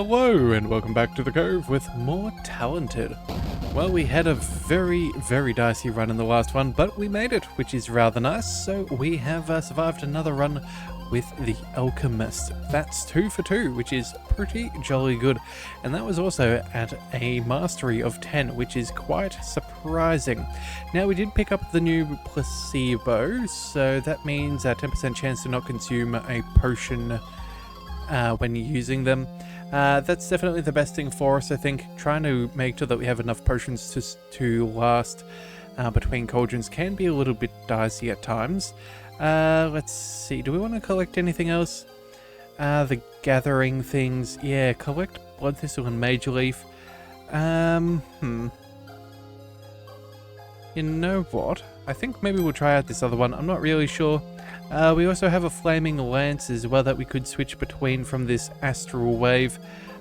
Hello and welcome back to the Cove with more Talented. Well, we had a very dicey run in the last one, but we made it, which is rather nice. So we have survived another run with the Alchemist. That's 2 for 2, which is pretty jolly good. And that was also at a mastery of 10, which is quite surprising. Now, we did pick up the new placebo, so that means a 10% chance to not consume a potion when using them. That's definitely the best thing for us, I think. Trying to make sure that we have enough potions to last between cauldrons can be a little bit dicey at times. Let's see, do we want to collect anything else? The gathering things, yeah, collect blood thistle and major leaf. You know what? I think maybe we'll try out this other one. I'm not really sure. We also have a flaming lance as well that we could switch between from this astral wave.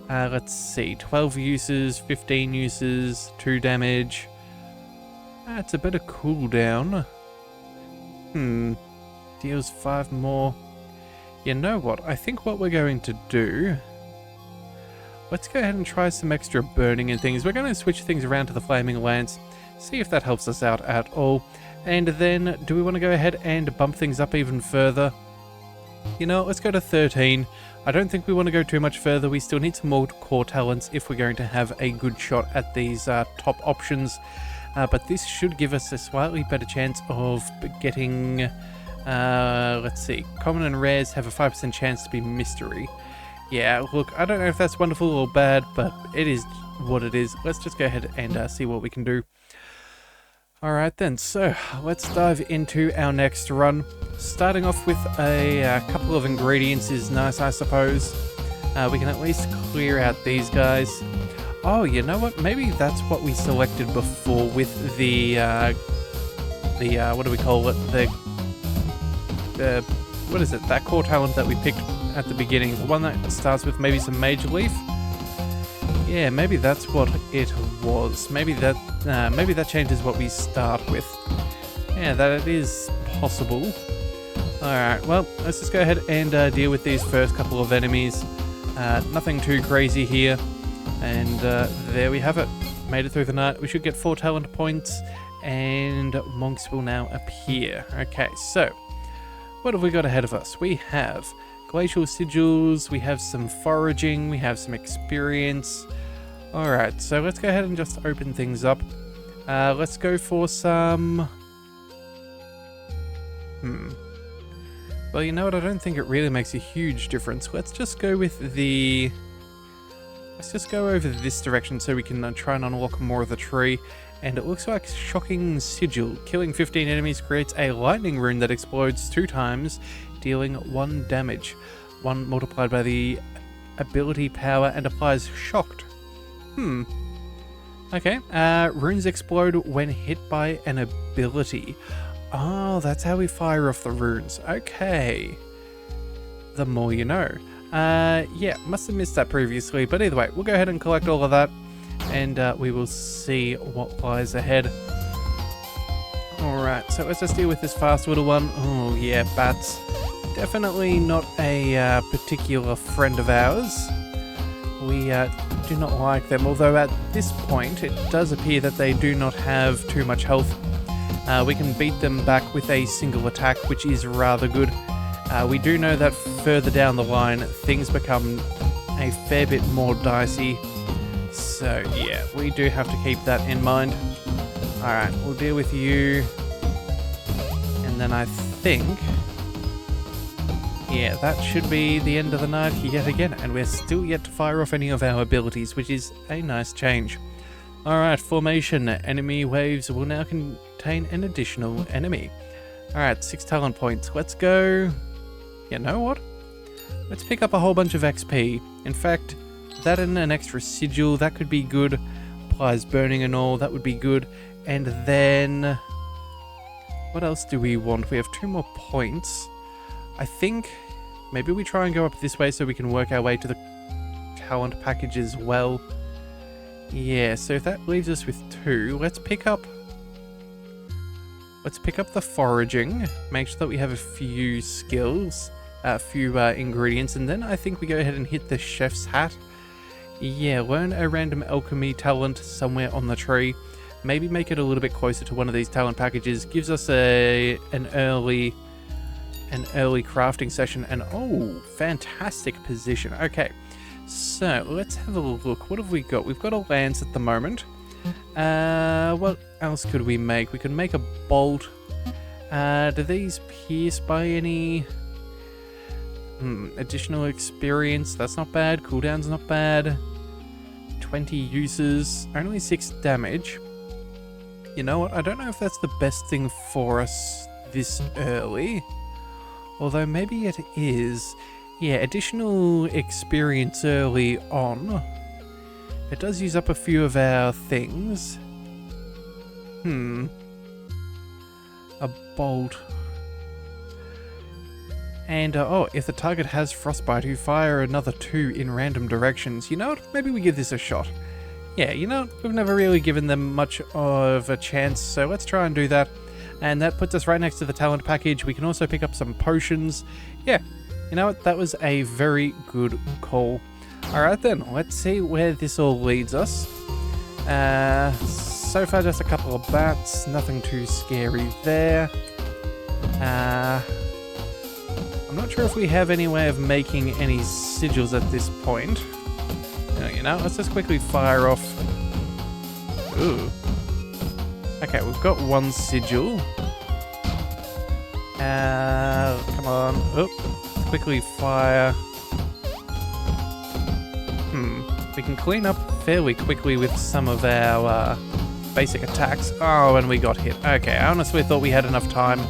Let's see, 12 uses, 15 uses, 2 damage. It's a better cooldown. Deals 5 more. You know what? I think what we're going to do... Let's go ahead and try some extra burning and things. We're going to switch things around to the flaming lance. See if that helps us out at all. And then, do we want to go ahead and bump things up even further? You know, let's go to 13. I don't think we want to go too much further. We still need some more core talents if we're going to have a good shot at these top options. But this should give us a slightly better chance of getting... let's see. Common and rares have a 5% chance to be mystery. Yeah, look, I don't know if that's wonderful or bad, but it is what it is. Let's just go ahead and see what we can do. Alright then, so let's dive into our next run. Starting off with a couple of ingredients is nice, I suppose. We can at least clear out these guys. Oh, you know what? Maybe that's what we selected before with the what do we call it? The what is it? That core talent that we picked at the beginning. The one that starts with maybe some major leaf. Yeah, maybe that's what it was. Maybe that changes what we start with. Yeah, that it is possible. Alright, well, let's just go ahead and deal with these first couple of enemies. Nothing too crazy here. And there we have it. Made it through the night. We should get 4 talent points. And monks will now appear. Okay, so what have we got ahead of us? We have glacial sigils, we have some foraging, we have some experience. Alright, so let's go ahead and just open things up. Let's go for some... Well, you know what, I don't think it really makes a huge difference. Let's just go with the... Let's just go over this direction so we can try and unlock more of the tree. And it looks like Shocking Sigil. Killing 15 enemies creates a lightning rune that explodes 2 times, dealing 1 damage. 1 multiplied by the ability power and applies shocked. Okay. Runes explode when hit by an ability. Oh, that's how we fire off the runes. Okay. The more you know. Yeah, must have missed that previously, but either way, we'll go ahead and collect all of that, and we will see what lies ahead. Alright, so let's just deal with this fast little one. Oh yeah, bats. Definitely not a particular friend of ours. We do not like them, although at this point it does appear that they do not have too much health. We can beat them back with a single attack, which is rather good. We do know that further down the line things become a fair bit more dicey. So yeah, we do have to keep that in mind. Alright, we'll deal with you. And then I think... yeah, that should be the end of the night yet again, and we're still yet to fire off any of our abilities, which is a nice change. Alright, formation. Enemy waves will now contain an additional enemy. Alright, 6 talent points. Let's go... You know what? Let's pick up a whole bunch of XP. In fact, that and an extra sigil, that could be good. Applies burning and all, that would be good. And then... what else do we want? We have 2 more points. I think maybe we try and go up this way so we can work our way to the talent package as well. Yeah, so if that leaves us with 2, let's pick up the foraging, make sure that we have a few skills, a few ingredients, and then I think we go ahead and hit the chef's hat. Yeah, learn a random alchemy talent somewhere on the tree. Maybe make it a little bit closer to one of these talent packages. Gives us an early crafting session, and oh, fantastic position. Okay, so let's have a look. What have we got? We've got a lance at the moment. What else could we make? We could make a bolt. Do these pierce by any additional experience? That's not bad. Cooldown's not bad. 20 uses, only 6 damage. You know what? I don't know if that's the best thing for us this early. Although maybe it is. Yeah, additional experience early on. It does use up a few of our things. A bolt. And, oh, if the target has frostbite, you fire another 2 in random directions. You know what? Maybe we give this a shot. Yeah, you know what? We've never really given them much of a chance, so let's try and do that. And that puts us right next to the talent package. We can also pick up some potions. Yeah, you know what? That was a very good call. Alright then, let's see where this all leads us. So far just a couple of bats, nothing too scary there. I'm not sure if we have any way of making any sigils at this point. You know, let's just quickly fire off. Ooh. Okay, we've got 1 sigil. Come on. Let's quickly fire. We can clean up fairly quickly with some of our basic attacks. Oh, and we got hit. Okay, I honestly thought we had enough time.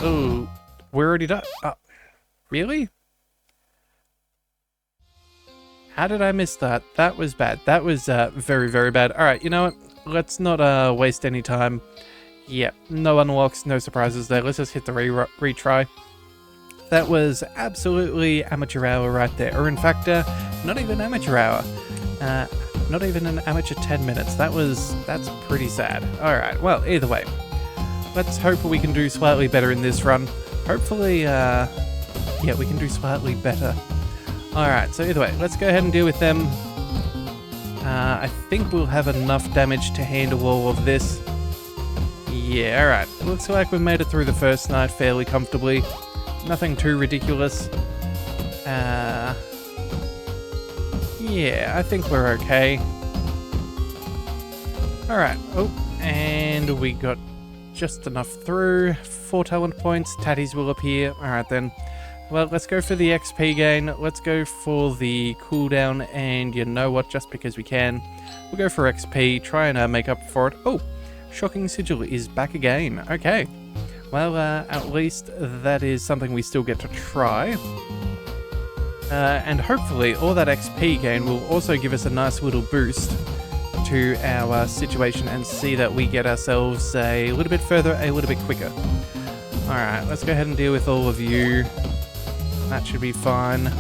Ooh. We're already done. Really? How did I miss that? That was bad. That was very, very bad. Alright, you know what? Let's not waste any time. Yeah, no unlocks, no surprises there. Let's just hit the retry. That was absolutely amateur hour right there. Or in fact, not even amateur hour. Not even an amateur 10 minutes. That's pretty sad. Alright, well, either way. Let's hope we can do slightly better in this run. Hopefully, yeah, we can do slightly better. Alright, so either way, let's go ahead and deal with them. I think we'll have enough damage to handle all of this. Yeah, alright. Looks like we've made it through the first night fairly comfortably. Nothing too ridiculous. Yeah, I think we're okay. Alright, oh, and we got just enough through. 4 talent points, tatties will appear. Alright then. Well, let's go for the XP gain. Let's go for the cooldown, and you know what? Just because we can, we'll go for XP, try and make up for it. Oh, Shocking Sigil is back again. Okay. Well, at least that is something we still get to try. And hopefully all that XP gain will also give us a nice little boost to our situation and see that we get ourselves a little bit further, a little bit quicker. Alright, let's go ahead and deal with all of you. That should be fine.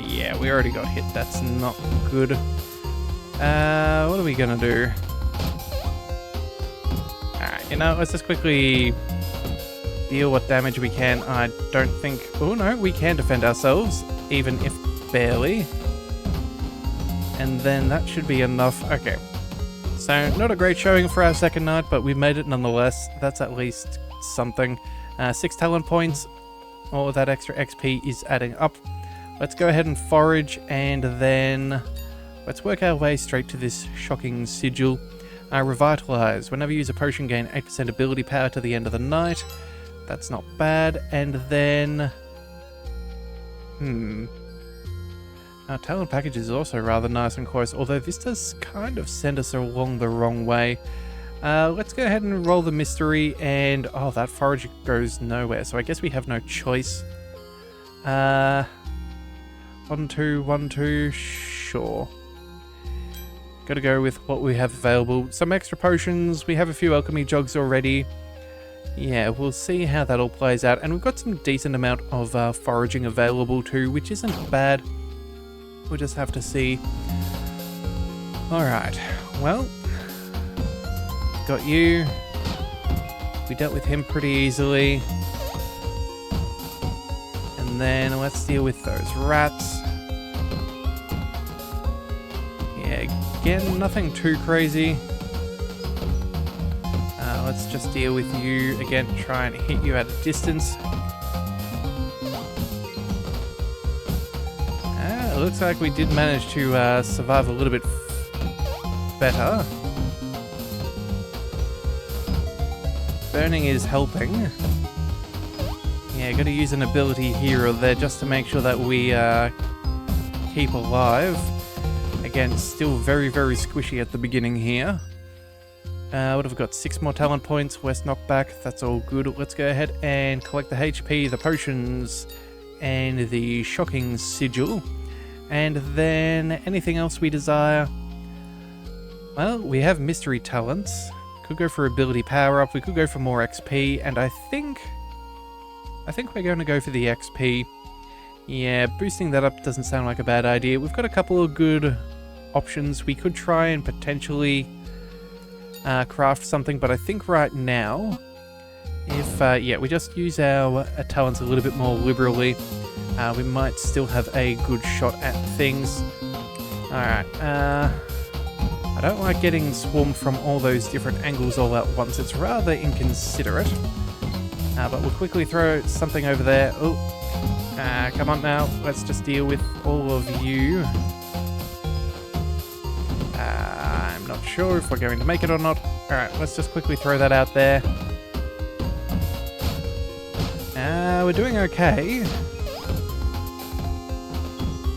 Yeah, we already got hit. That's not good. What are we gonna do? Alright, you know, let's just quickly deal what damage we can. I don't think... Oh no, we can defend ourselves, even if barely. And then that should be enough. Okay. So, not a great showing for our second night, but we made it nonetheless. That's at least something. 6 talent points. All of that extra XP is adding up. Let's go ahead and forage, and then let's work our way straight to this Shocking Sigil. Revitalize. Whenever you use a potion, gain 8% ability power to the end of the night. That's not bad. And then... Our talent package is also rather nice and close, although this does kind of send us along the wrong way. Let's go ahead and roll the mystery, and... Oh, that forage goes nowhere, so I guess we have no choice. 1, 2, 1, 2, sure. Gotta go with what we have available. Some extra potions, we have a few alchemy jugs already. Yeah, we'll see how that all plays out, and we've got some decent amount of foraging available too, which isn't bad. We'll just have to see. Alright, well, got you. We dealt with him pretty easily. And then let's deal with those rats. Yeah, again, nothing too crazy. Let's just deal with you. Again, try and hit you at a distance. It looks like we did manage to survive a little bit better. Burning is helping. Yeah, gotta use an ability here or there just to make sure that we keep alive. Again, still very, very squishy at the beginning here. What have we got? 6 more talent points. West knockback. That's all good. Let's go ahead and collect the HP, the potions, and the shocking sigil. And then anything else we desire. Well, we have mystery talents. Could go for ability power up. We could go for more XP. And I think we're going to go for the XP. Yeah, boosting that up doesn't sound like a bad idea. We've got a couple of good options. We could try and potentially craft something, but I think right now, if yeah, we just use our talents a little bit more liberally, we might still have a good shot at things. Alright, I don't like getting swarmed from all those different angles all at once. It's rather inconsiderate. But we'll quickly throw something over there. Oh, come on now. Let's just deal with all of you. I'm not sure if we're going to make it or not. Alright, let's just quickly throw that out there. We're doing okay.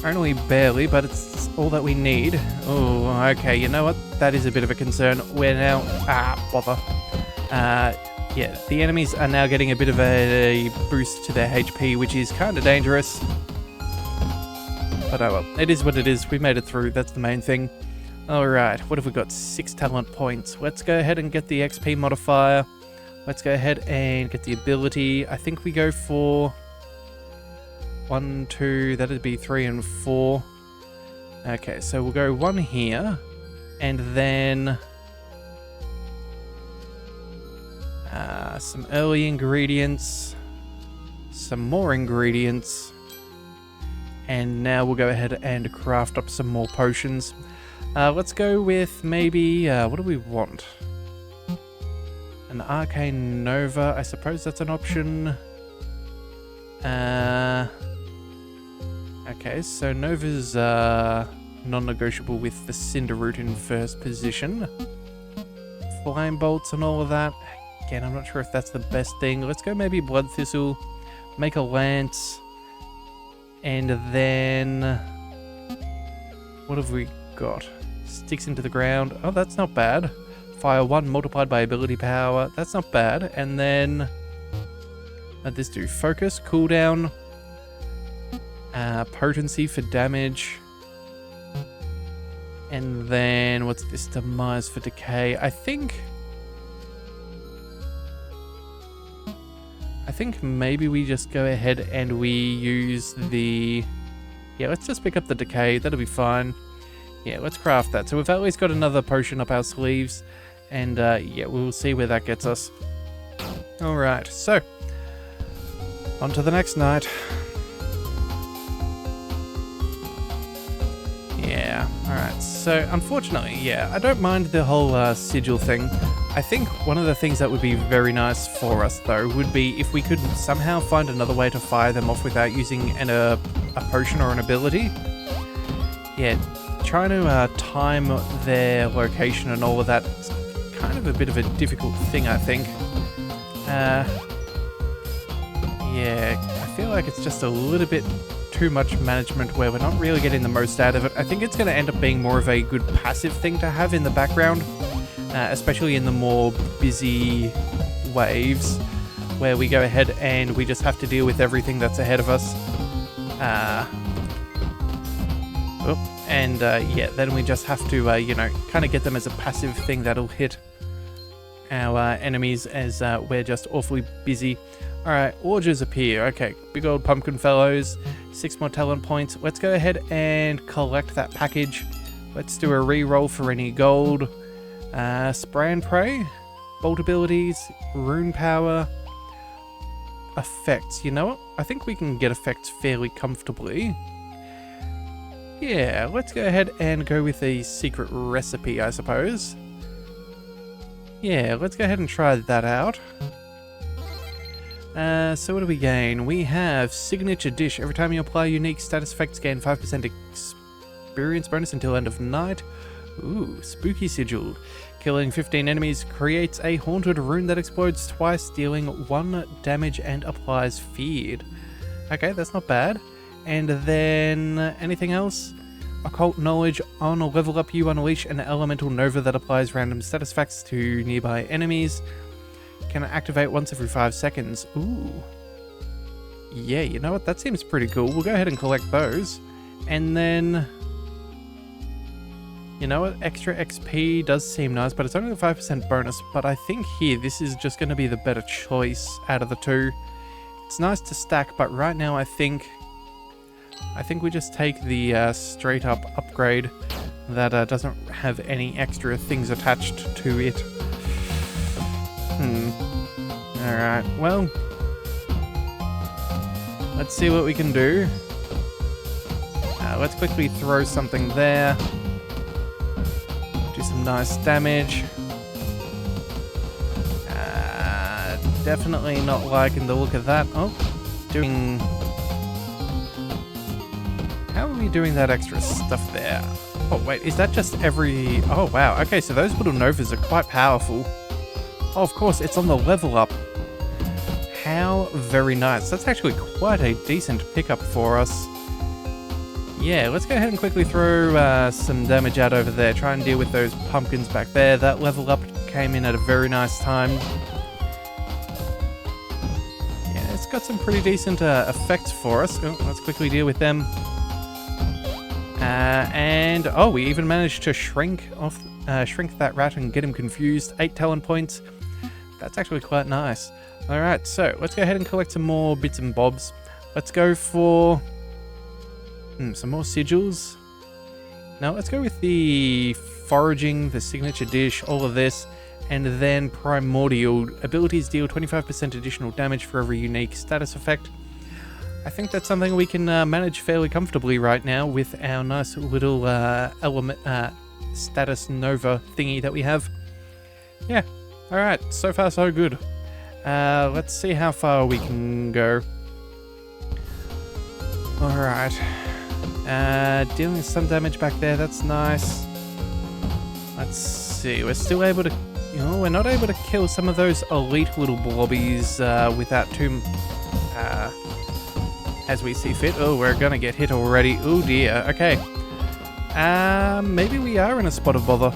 Only barely, but it's all that we need. Oh, okay, you know what? That is a bit of a concern. We're now... bother. Yeah, the enemies are now getting a bit of a boost to their HP, which is kind of dangerous. But oh well, it is what it is. We made it through, that's the main thing. Alright, what have we got? 6 talent points. Let's go ahead and get the XP modifier. Let's go ahead and get the ability. I think we go for 1, 2, that'd be 3 and 4. Okay, so we'll go 1 here, and then some early ingredients, some more ingredients, and now we'll go ahead and craft up some more potions. Let's go with maybe, what do we want? An Arcane Nova, I suppose that's an option. Okay, so Nova's non-negotiable with the Cinder Root in first position. Flame Bolts and all of that. Again, I'm not sure if that's the best thing. Let's go maybe Blood Thistle, make a Lance, and then... what have we got? Sticks into the ground. Oh, that's not bad. Fire 1 multiplied by ability power. That's not bad. And then... how'd this do? Focus, cooldown, potency for damage. And then, what's this? Demise for decay. I think maybe we just go ahead and we use the... yeah, let's just pick up the decay. That'll be fine. Yeah, let's craft that. So we've at least got another potion up our sleeves. And yeah, we'll see where that gets us. Alright, so on to the next night. Yeah, alright. So unfortunately, yeah, I don't mind the whole sigil thing. I think one of the things that would be very nice for us, though, would be if we could somehow find another way to fire them off without using a potion or an ability. Yeah, trying to time their location and all of that is kind of a bit of a difficult thing, I think. Yeah, I feel like it's just a little bit too much management where we're not really getting the most out of it. I think it's going to end up being more of a good passive thing to have in the background, especially in the more busy waves where we go ahead and we just have to deal with everything that's ahead of us. Yeah, then we just have to, you know, kind of get them as a passive thing that'll hit our enemies as we're just awfully busy. Alright, Orges appear. Okay, big old pumpkin fellows. 6 more talent points. Let's go ahead and collect that package. Let's do a re-roll for any gold. Spray and pray. Bolt abilities. Rune power. effects. You know what? I think we can get effects fairly comfortably. Yeah, let's go ahead and go with a secret recipe, I suppose. Yeah, let's go ahead and try that out. So what do we gain? We have signature dish. Every time you apply unique status effects, gain 5% experience bonus until end of night. Ooh, spooky sigil. Killing 15 enemies creates a haunted rune that explodes twice, dealing 1 damage and applies feared. Okay, that's not bad. And then anything else? Occult knowledge. On a level up, you unleash an elemental nova that applies random status effects to nearby enemies. Can activate once every 5 seconds. Ooh. Yeah, you know what? That seems pretty cool. We'll go ahead and collect those. And then... you know what? Extra XP does seem nice, but it's only a 5% bonus. But I think here, this is just going to be the better choice out of the two. It's nice to stack, but right now I think we just take the straight up upgrade that doesn't have any extra things attached to it. Alright, well, let's see what we can do. Let's quickly throw something there. Do some nice damage. Definitely not liking the look of that. Oh, doing... how are we doing that extra stuff there? Oh, wait, is that just every... oh, wow. Okay, so those little novas are quite powerful. Oh, of course, it's on the level up. How very nice. That's actually quite a decent pickup for us. Yeah, let's go ahead and quickly throw some damage out over there. Try and deal with those pumpkins back there. That level up came in at a very nice time. Yeah, it's got some pretty decent effects for us. Oh, let's quickly deal with them. And, oh, we even managed to shrink that rat and get him confused. 8 talent points. That's actually quite nice. Alright, so let's go ahead and collect some more bits and bobs. Let's go for some more sigils. Now let's go with the foraging, the signature dish, all of this, and then primordial. Abilities deal 25% additional damage for every unique status effect. I think that's something we can manage fairly comfortably right now with our nice little element status nova thingy that we have. Yeah, alright, so far so good. Let's see how far we can go. Alright. Dealing some damage back there, that's nice. Let's see, we're still able to... you know, we're not able to kill some of those elite little blobbies without too... as we see fit. Oh, we're gonna get hit already. Oh dear, okay. Maybe we are in a spot of bother.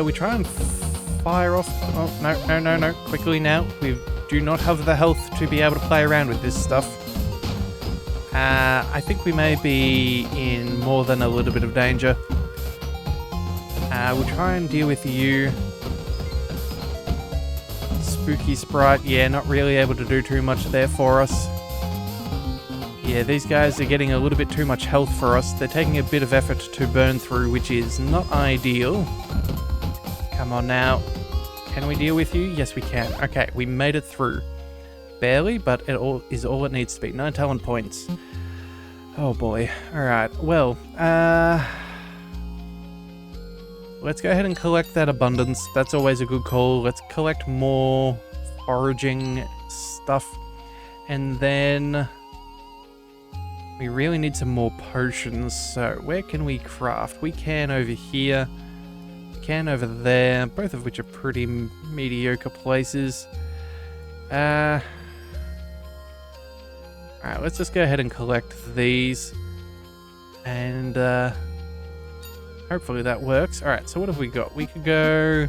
We try and fire off... oh, no. Quickly now. We do not have the health to be able to play around with this stuff. I think we may be in more than a little bit of danger. We'll try and deal with you. Spooky sprite, yeah, not really able to do too much there for us. Yeah, these guys are getting a little bit too much health for us. They're taking a bit of effort to burn through, which is not ideal. Come on now. Can we deal with you? Yes, we can. Okay, we made it through. Barely, but it is all it needs to be. 9 talent points. Oh boy. Alright, well, let's go ahead and collect that abundance. That's always a good call. Let's collect more foraging stuff. And then we really need some more potions. So where can we craft? We can over here. We can over there. Both of which are pretty mediocre places. Alright, let's just go ahead and collect these. And hopefully that works. Alright, so what have we got? We could go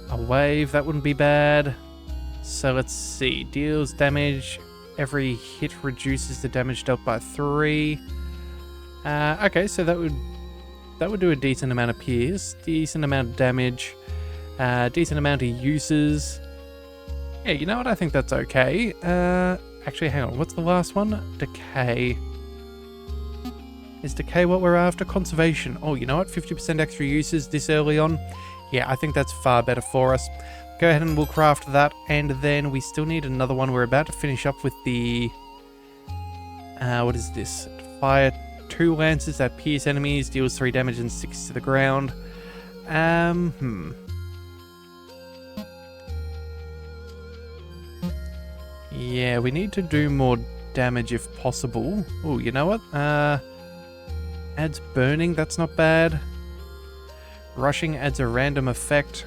a wave, that wouldn't be bad. So let's see. Deals damage. Every hit reduces the damage dealt by 3. Okay, so that would do a decent amount of pierce, decent amount of damage, decent amount of uses. Yeah, you know what? I think that's okay. Actually, hang on. What's the last one? Decay. Is decay what we're after? Conservation. Oh, you know what? 50% extra uses this early on. Yeah, I think that's far better for us. go ahead and we'll craft that, and then we still need another one. We're about to finish up with the... what is this? Fire 2 lances that pierce enemies, deals 3 damage and 6 to the ground. Yeah, we need to do more damage if possible. Oh, you know what? Adds burning, that's not bad. Rushing adds a random effect.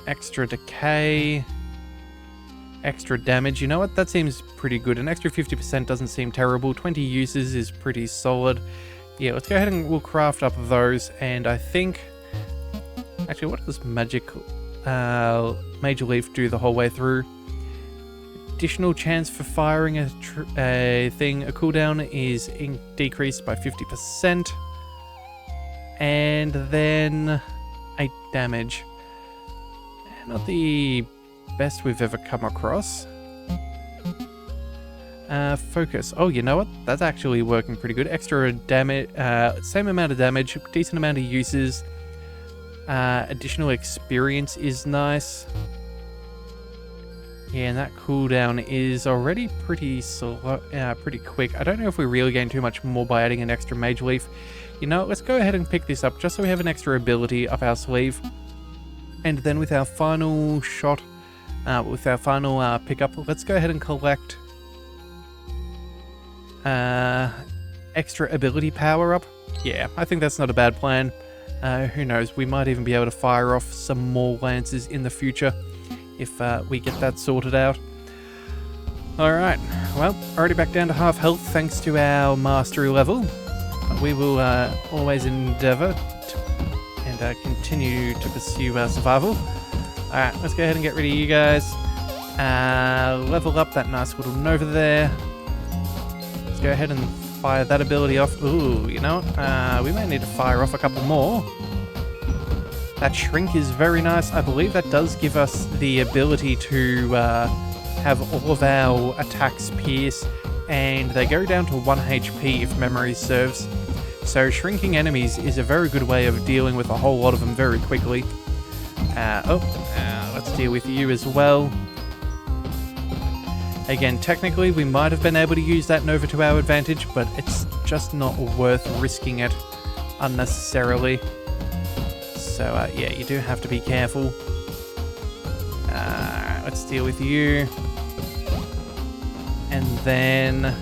Extra decay. Extra damage. You know what? That seems pretty good. An extra 50% doesn't seem terrible. 20 uses is pretty solid. Yeah, let's go ahead and we'll craft up those. And I think... Actually, what does Major Leaf do the whole way through? Additional chance for firing a thing. A cooldown is decreased by 50%. And then 8 damage. Not the best we've ever come across. Focus. Oh, you know what? That's actually working pretty good. Extra damage, same amount of damage, decent amount of uses. Additional experience is nice. Yeah, and that cooldown is already pretty slow, pretty quick. I don't know if we really gain too much more by adding an extra Mage Leaf. You know, let's go ahead and pick this up just so we have an extra ability up our sleeve. And then with our final shot, with our final pickup, let's go ahead and collect extra ability power up. Yeah, I think that's not a bad plan. Who knows, we might even be able to fire off some more lances in the future if we get that sorted out. Alright, well, already back down to half health thanks to our mastery level. We will always endeavour and continue to pursue our survival. Alright, let's go ahead and get rid of you guys. Level up that nice little Nova there. Let's go ahead and fire that ability off. Ooh, you know what? We might need to fire off a couple more. That shrink is very nice. I believe that does give us the ability to have all of our attacks pierce, and they go down to 1 HP if memory serves. So shrinking enemies is a very good way of dealing with a whole lot of them very quickly. Let's deal with you as well. Again, technically we might have been able to use that Nova to our advantage, but it's just not worth risking it unnecessarily. So yeah, you do have to be careful. Let's deal with you. And then...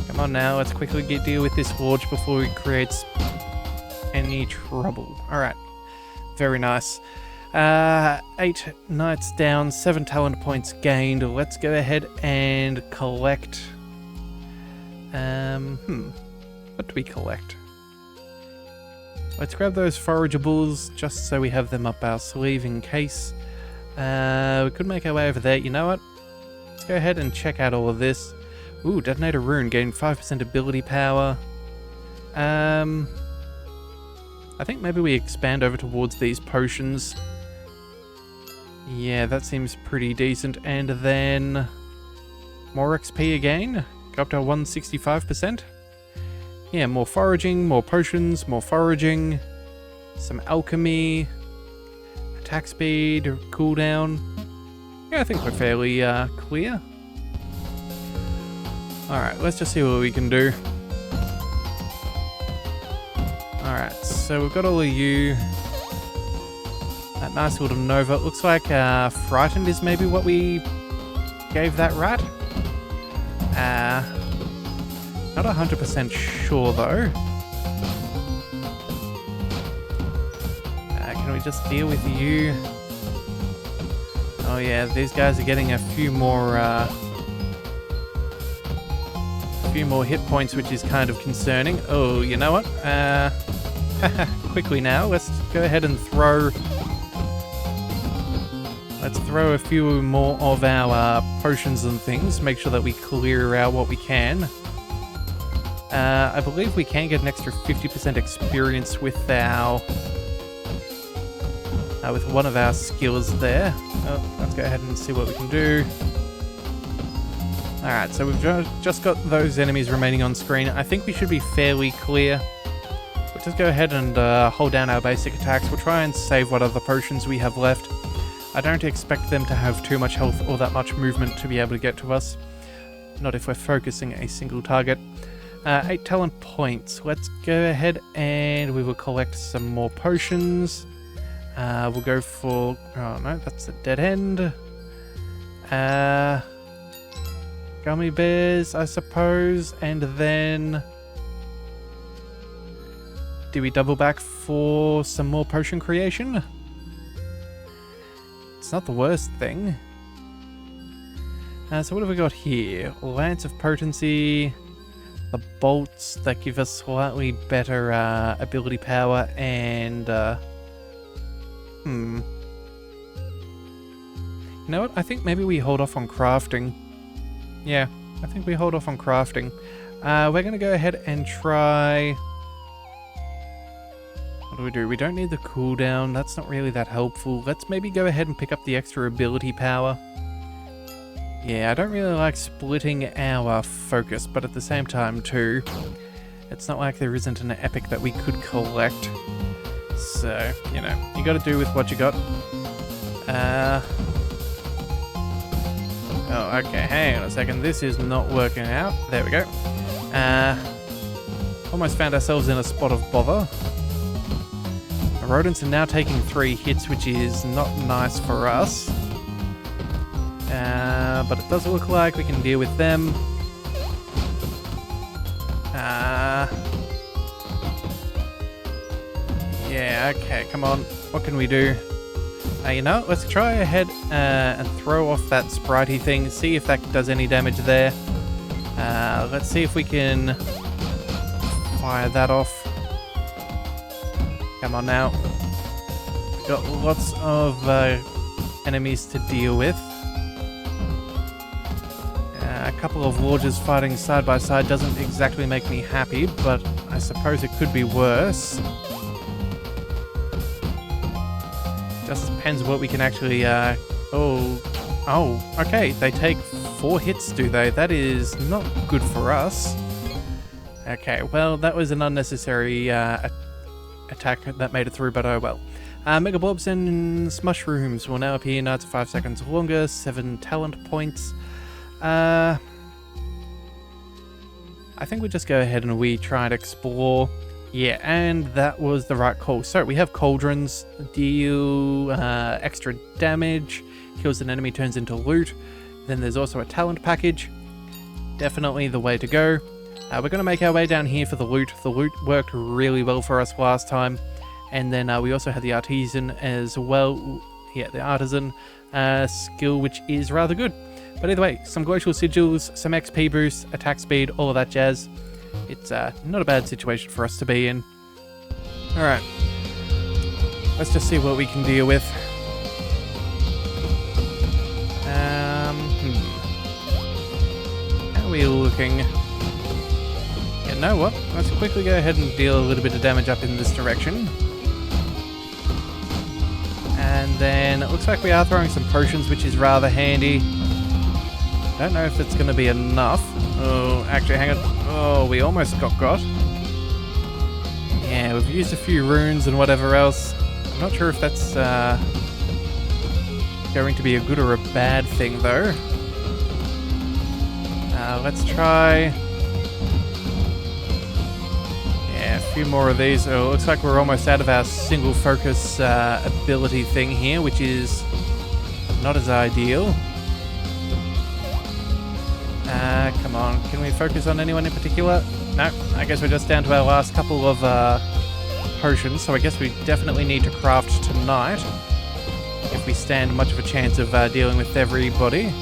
Come on now, let's quickly deal with this Forge before it creates any trouble. Alright, very nice. 8 knights down, 7 talent points gained. Let's go ahead and collect... What do we collect? Let's grab those forageables just so we have them up our sleeve in case. We could make our way over there. You know what? Let's go ahead and check out all of this. Ooh, Detonator Rune, gain 5% ability power. I think maybe we expand over towards these potions. Yeah, that seems pretty decent. And then more XP again. Go up to 165%. Yeah, more foraging, more potions, more foraging, some alchemy, attack speed, cooldown. Yeah, I think we're fairly clear. Alright, let's just see what we can do. Alright, so we've got all of you. That nice little Nova. It looks like Frightened is maybe what we gave that rat. Not 100% sure though. Can we just deal with you? Oh yeah, these guys are getting a few more hit points, which is kind of concerning. Oh, you know what? Quickly now, let's go ahead and throw... Let's throw a few more of our potions and things. Make sure that we clear out what we can. I believe we can get an extra 50% experience with our... with one of our skills there. Oh, let's go ahead and see what we can do. Alright, so we've just got those enemies remaining on screen. I think we should be fairly clear. We're just go ahead and hold down our basic attacks. We'll try and save what other potions we have left. I don't expect them to have too much health or that much movement to be able to get to us. Not if we're focusing a single target. 8 talent points. Let's go ahead and we will collect some more potions. We'll go for... Oh no, that's a dead end. Gummy bears, I suppose. And then... do we double back for some more potion creation? It's not the worst thing. So what have we got here? Lance of Potency, the bolts that give us slightly better ability power, and you know what? I think maybe we hold off on crafting. Yeah, I think we hold off on crafting. We're going to go ahead and try... What do? We don't need the cooldown. That's not really that helpful. Let's maybe go ahead and pick up the extra ability power. Yeah, I don't really like splitting our focus, but at the same time too, it's not like there isn't an epic that we could collect. So, you know, you gotta do with what you got. Oh, okay, hang on a second. This is not working out. There we go. Almost found ourselves in a spot of bother. The rodents are now taking 3 hits, which is not nice for us. But it does look like we can deal with them. Yeah, okay, come on. What can we do? You know, let's try ahead and throw off that spritey thing, see if that does any damage there. Let's see if we can fire that off. Come on now. Got lots of enemies to deal with. A couple of Lorges fighting side by side doesn't exactly make me happy, but I suppose it could be worse. Just depends what we can actually, Oh, okay, they take 4 hits, do they? That is not good for us. Okay, well, that was an unnecessary attack that made it through, but oh well. Mega Blobs and Mushrooms will now appear 9 to 5 seconds longer, 7 talent points. I think we'll just go ahead and we try and explore. Yeah, and that was the right call. So we have cauldrons, deal extra damage, kills an enemy, turns into loot. Then there's also a talent package. Definitely the way to go. We're going to make our way down here for the loot. The loot worked really well for us last time. And then we also had the artisan as well. Yeah, the artisan skill, which is rather good. But either way, some glacial sigils, some XP boosts, attack speed, all of that jazz. It's not a bad situation for us to be in. Alright. Let's just see what we can deal with. How are we looking? You know what? Let's quickly go ahead and deal a little bit of damage up in this direction. And then it looks like we are throwing some potions, which is rather handy. Don't know if it's going to be enough. Oh, actually, hang on. Oh, we almost got. Yeah, we've used a few runes and whatever else. I'm not sure if that's going to be a good or a bad thing, though. Let's try... Yeah, a few more of these. Oh, it looks like we're almost out of our single focus ability thing here, which is not as ideal. Come on, can we focus on anyone in particular? No, I guess we're just down to our last couple of potions, so I guess we definitely need to craft tonight if we stand much of a chance of dealing with everybody.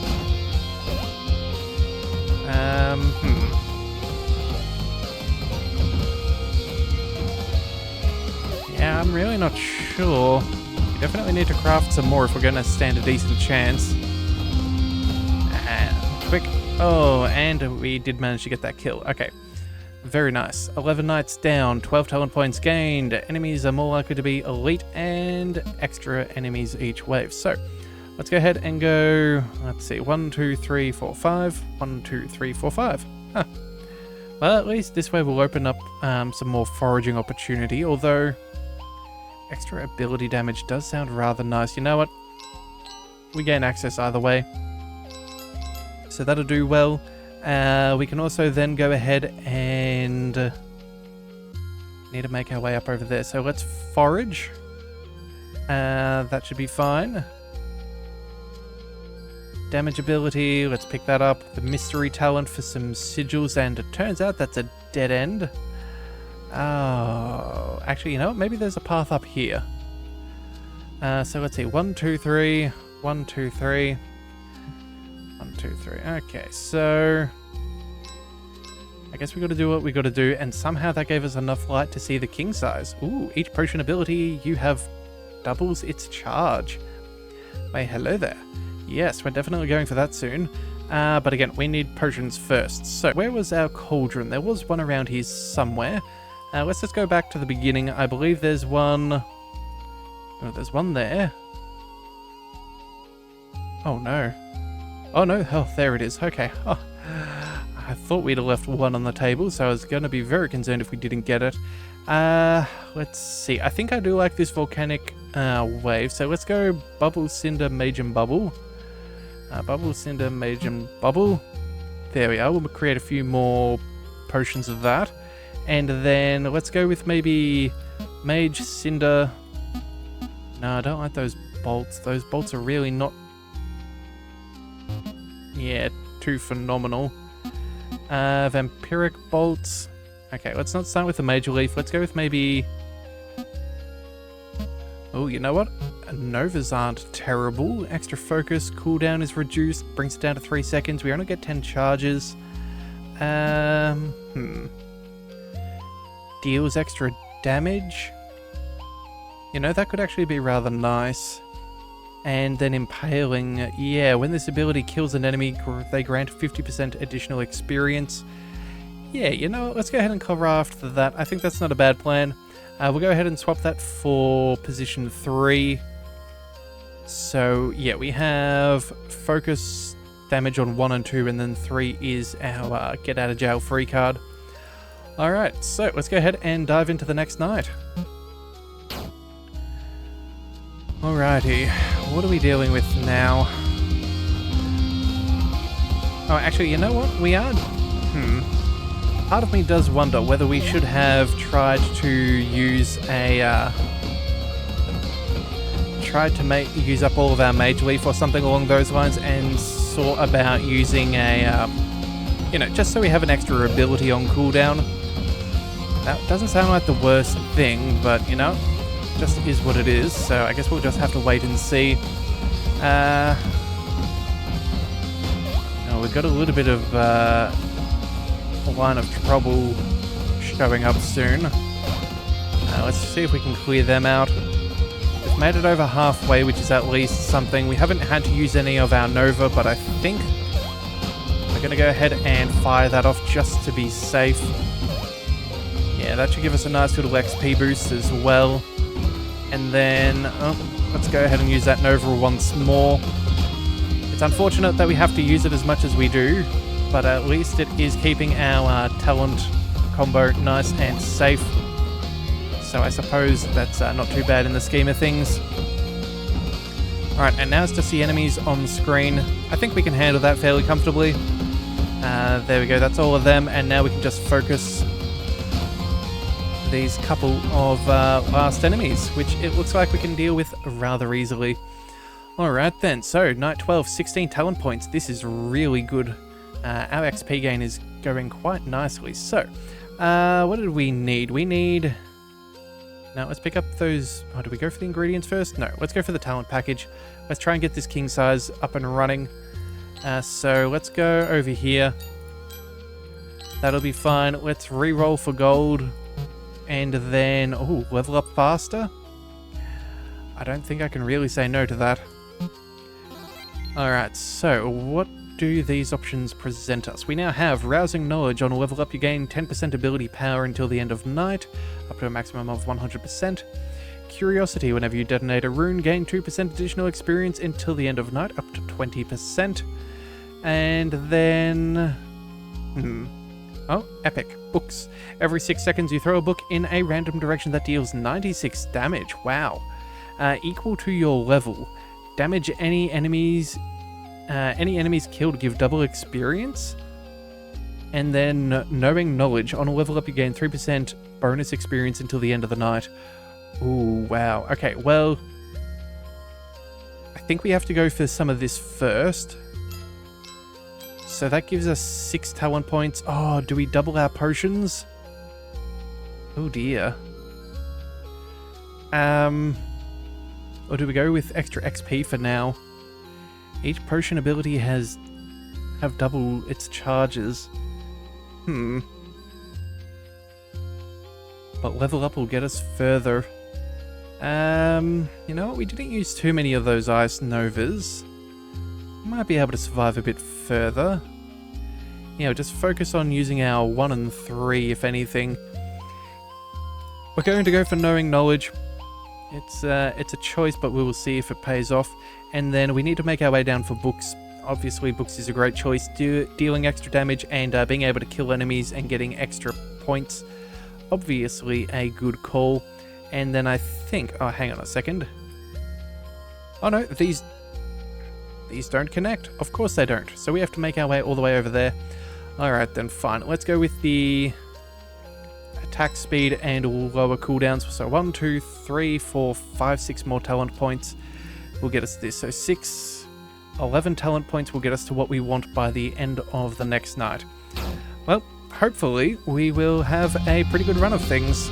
Yeah, I'm really not sure. We definitely need to craft some more if we're going to stand a decent chance. Quick. Oh, and we did manage to get that kill. Okay. Very nice. 11 knights down, 12 talent points gained. Enemies are more likely to be elite and extra enemies each wave. So, let's go ahead and go, let's see, 1, 2, 3, 4, 5. 1, 2, 3, 4, 5. Huh. Well, at least this way we'll open up some more foraging opportunity, although extra ability damage does sound rather nice. You know what? We gain access either way. So that'll do well. We can also then go ahead and need to make our way up over there. So let's forage. That should be fine. Damage ability, let's pick that up. The mystery talent for some sigils, and it turns out that's a dead end. Oh, actually, you know what? Maybe there's a path up here. So let's see. 1, 2, 3. 1, 2, 3. 1, 2, 3. Okay, so I guess we got to do what we got to do, and somehow that gave us enough light to see the king size. Ooh, each potion ability you have doubles its charge. Wait, hello there. Yes, we're definitely going for that soon. But again, we need potions first. So, where was our cauldron? There was one around here somewhere. Let's just go back to the beginning. I believe there's one... Oh, there's one there. Oh, no. Oh, no. Oh, there it is. Okay. Oh, I thought we'd have left one on the table, so I was going to be very concerned if we didn't get it. Let's see. I think I do like this volcanic wave. So let's go Bubble, Cinder, Mage, and Bubble. Bubble, Cinder, Mage, and Bubble. There we are. We'll create a few more potions of that. And then let's go with maybe Mage, Cinder. No, I don't like those bolts. Those bolts are really not... Yeah, too phenomenal. Vampiric bolts. Okay, let's not start with the Major Leaf. Let's go with maybe... Oh, you know what? Novas aren't terrible. Extra focus, cooldown is reduced, brings it down to 3 seconds. We only get 10 charges. Deals extra damage. You know, that could actually be rather nice. And then Impaling. Yeah, when this ability kills an enemy, they grant 50% additional experience. Yeah, you know what? Let's go ahead and craft that. I think that's not a bad plan. We'll go ahead and swap that for position 3. So, yeah, we have focus damage on 1 and 2, and then 3 is our get out of jail free card. Alright, so let's go ahead and dive into the next night. Alrighty, what are we dealing with now? Oh, actually, you know what? We are... Part of me does wonder whether we should have tried to use a... use up all of our Mage Leaf or something along those lines, and saw about using a... you know, just so we have an extra ability on cooldown. That doesn't sound like the worst thing, but, you know, just is what it is, so I guess we'll just have to wait and see. We've got a little bit of a line of trouble showing up soon. Let's see if we can clear them out. We've made it over halfway, which is at least something. We haven't had to use any of our Nova, but I think we're going to go ahead and fire that off just to be safe. Yeah, that should give us a nice little XP boost as well. And then, let's go ahead and use that Nova once more. It's unfortunate that we have to use it as much as we do, but at least it is keeping our talent combo nice and safe. So I suppose that's not too bad in the scheme of things. Alright, and now it's just the enemies on screen. I think we can handle that fairly comfortably. There we go, that's all of them, and now we can just focus these couple of last enemies, which it looks like we can deal with rather easily. Alright then, so night 12, 16 talent points. This is really good. Our XP gain is going quite nicely. So, what did we need? We need... Now, let's pick up those... Oh, do we go for the ingredients first? No, let's go for the talent package. Let's try and get this king size up and running. So, let's go over here. That'll be fine. Let's re-roll for gold. And then... Oh, level up faster? I don't think I can really say no to that. Alright, so what do these options present us? We now have Rousing Knowledge. On a level up, you gain 10% ability power until the end of night, up to a maximum of 100%. Curiosity. Whenever you detonate a rune, gain 2% additional experience until the end of night, up to 20%. And then... Oh, epic. Books. Every 6 seconds you throw a book in a random direction that deals 96 damage. Wow. Equal to your level. Damage any enemies killed give double experience. And then knowing knowledge. On a level up you gain 3% bonus experience until the end of the night. Ooh, wow. Okay, well, I think we have to go for some of this first. So that gives us 6 talent points. Oh, do we double our potions? Oh dear. Or do we go with extra XP for now? Each potion ability have double its charges. But level up will get us further. You know what? We didn't use too many of those ice novas. Might be able to survive a bit further. You know, just focus on using our 1 and 3, if anything. We're going to go for knowing knowledge. It's a choice, but we will see if it pays off. And then we need to make our way down for books. Obviously, books is a great choice. Dealing extra damage and being able to kill enemies and getting extra points. Obviously, a good call. And then I think... Oh, hang on a second. Oh no, these don't connect. Of course they don't. So we have to make our way all the way over there. Alright then, fine. Let's go with the attack speed and lower cooldowns. So 1, 2, 3, 4, 5, 6 more talent points will get us this. So 11 talent points will get us to what we want by the end of the next night. Well, hopefully we will have a pretty good run of things.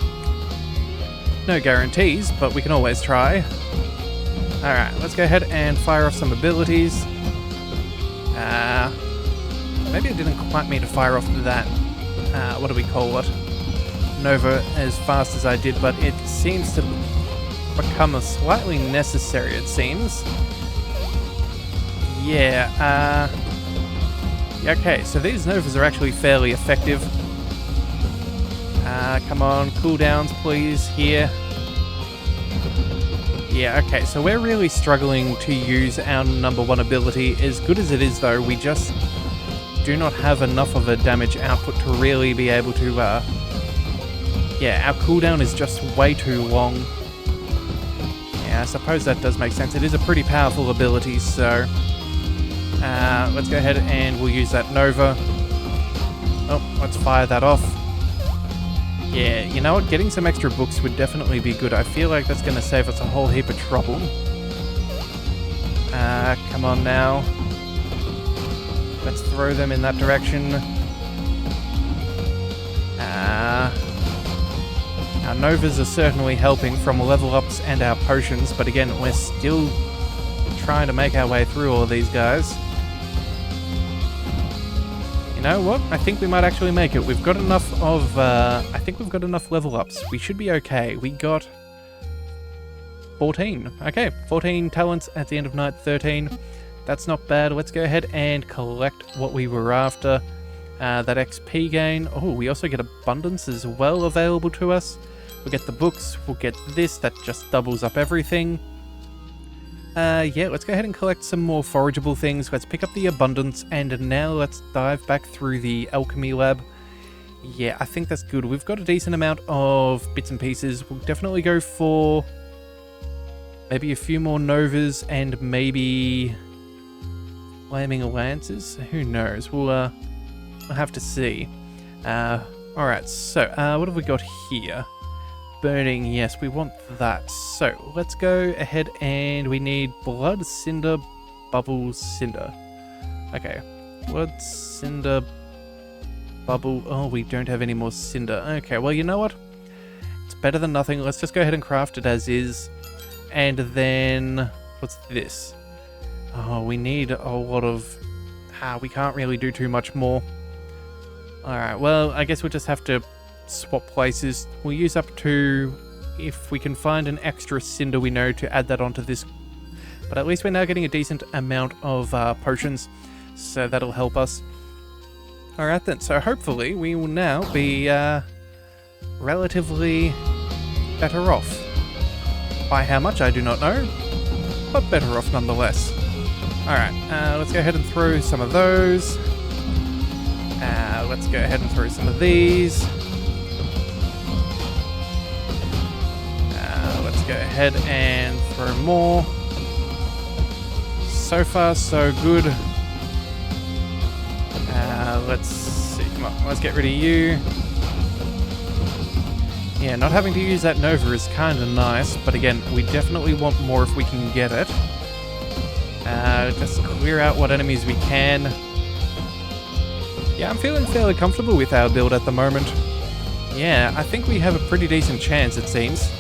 No guarantees, but we can always try. Alright, let's go ahead and fire off some abilities. Maybe I didn't quite mean to fire off that, what do we call it? Nova as fast as I did, but it seems to become slightly necessary, it seems. Yeah, okay, so these Novas are actually fairly effective. Come on, cooldowns please, here. Yeah, okay, so we're really struggling to use our number 1 ability. As good as it is though, we just do not have enough of a damage output to really be able to, yeah, our cooldown is just way too long. Yeah, I suppose that does make sense. It is a pretty powerful ability, so let's go ahead and we'll use that Nova. Oh, let's fire that off. Yeah, you know what? Getting some extra books would definitely be good. I feel like that's going to save us a whole heap of trouble. Come on now. Let's throw them in that direction. Our Novas are certainly helping from level ups and our potions, but again, we're still trying to make our way through all of these guys. You know what? I think we might actually make it. We've got enough of, I think we've got enough level ups. We should be okay. We got 14. Okay, 14 talents at the end of night 13. That's not bad. Let's go ahead and collect what we were after. That XP gain. Oh, we also get abundance as well available to us. We'll get the books. We'll get this. That just doubles up everything. Yeah, let's go ahead and collect some more forageable things. Let's pick up the abundance. And now let's dive back through the alchemy lab. Yeah, I think that's good. We've got a decent amount of bits and pieces. We'll definitely go for maybe a few more Novas and maybe flaming lances. Who knows? We'll have to see. Alright, so what have we got here? Burning, yes, we want that. So let's go ahead and we need blood, cinder, bubble, cinder. Okay, blood, cinder, bubble. Oh, we don't have any more cinder. Okay, well, you know what? It's better than nothing. Let's just go ahead and craft it as is. And then, what's this? Oh, we need a lot of... we can't really do too much more. Alright, well, I guess we'll just have to swap places. We'll use up to... If we can find an extra cinder, we know to add that onto this. But at least we're now getting a decent amount of potions. So that'll help us. Alright then, so hopefully we will now be relatively better off. By how much, I do not know. But better off nonetheless. Alright, let's go ahead and throw some of those. Let's go ahead and throw some of these. Let's go ahead and throw more. So far, so good. Let's see. Come on, let's get rid of you. Yeah, not having to use that Nova is kind of nice, but again, we definitely want more if we can get it. Just clear out what enemies we can. Yeah, I'm feeling fairly comfortable with our build at the moment. Yeah, I think we have a pretty decent chance, it seems.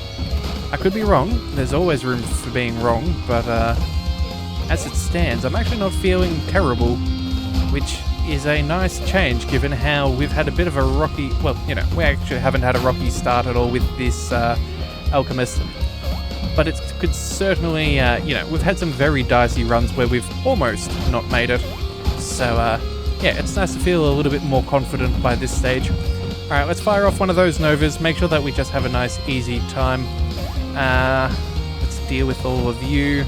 I could be wrong. There's always room for being wrong, but as it stands, I'm actually not feeling terrible, which is a nice change given how we've had a bit of a rocky... Well, you know, we actually haven't had a rocky start at all with this Alchemist, but it could certainly, you know, we've had some very dicey runs where we've almost not made it. So, yeah, it's nice to feel a little bit more confident by this stage. Alright, let's fire off one of those Novas, make sure that we just have a nice, easy time. Let's deal with all of you.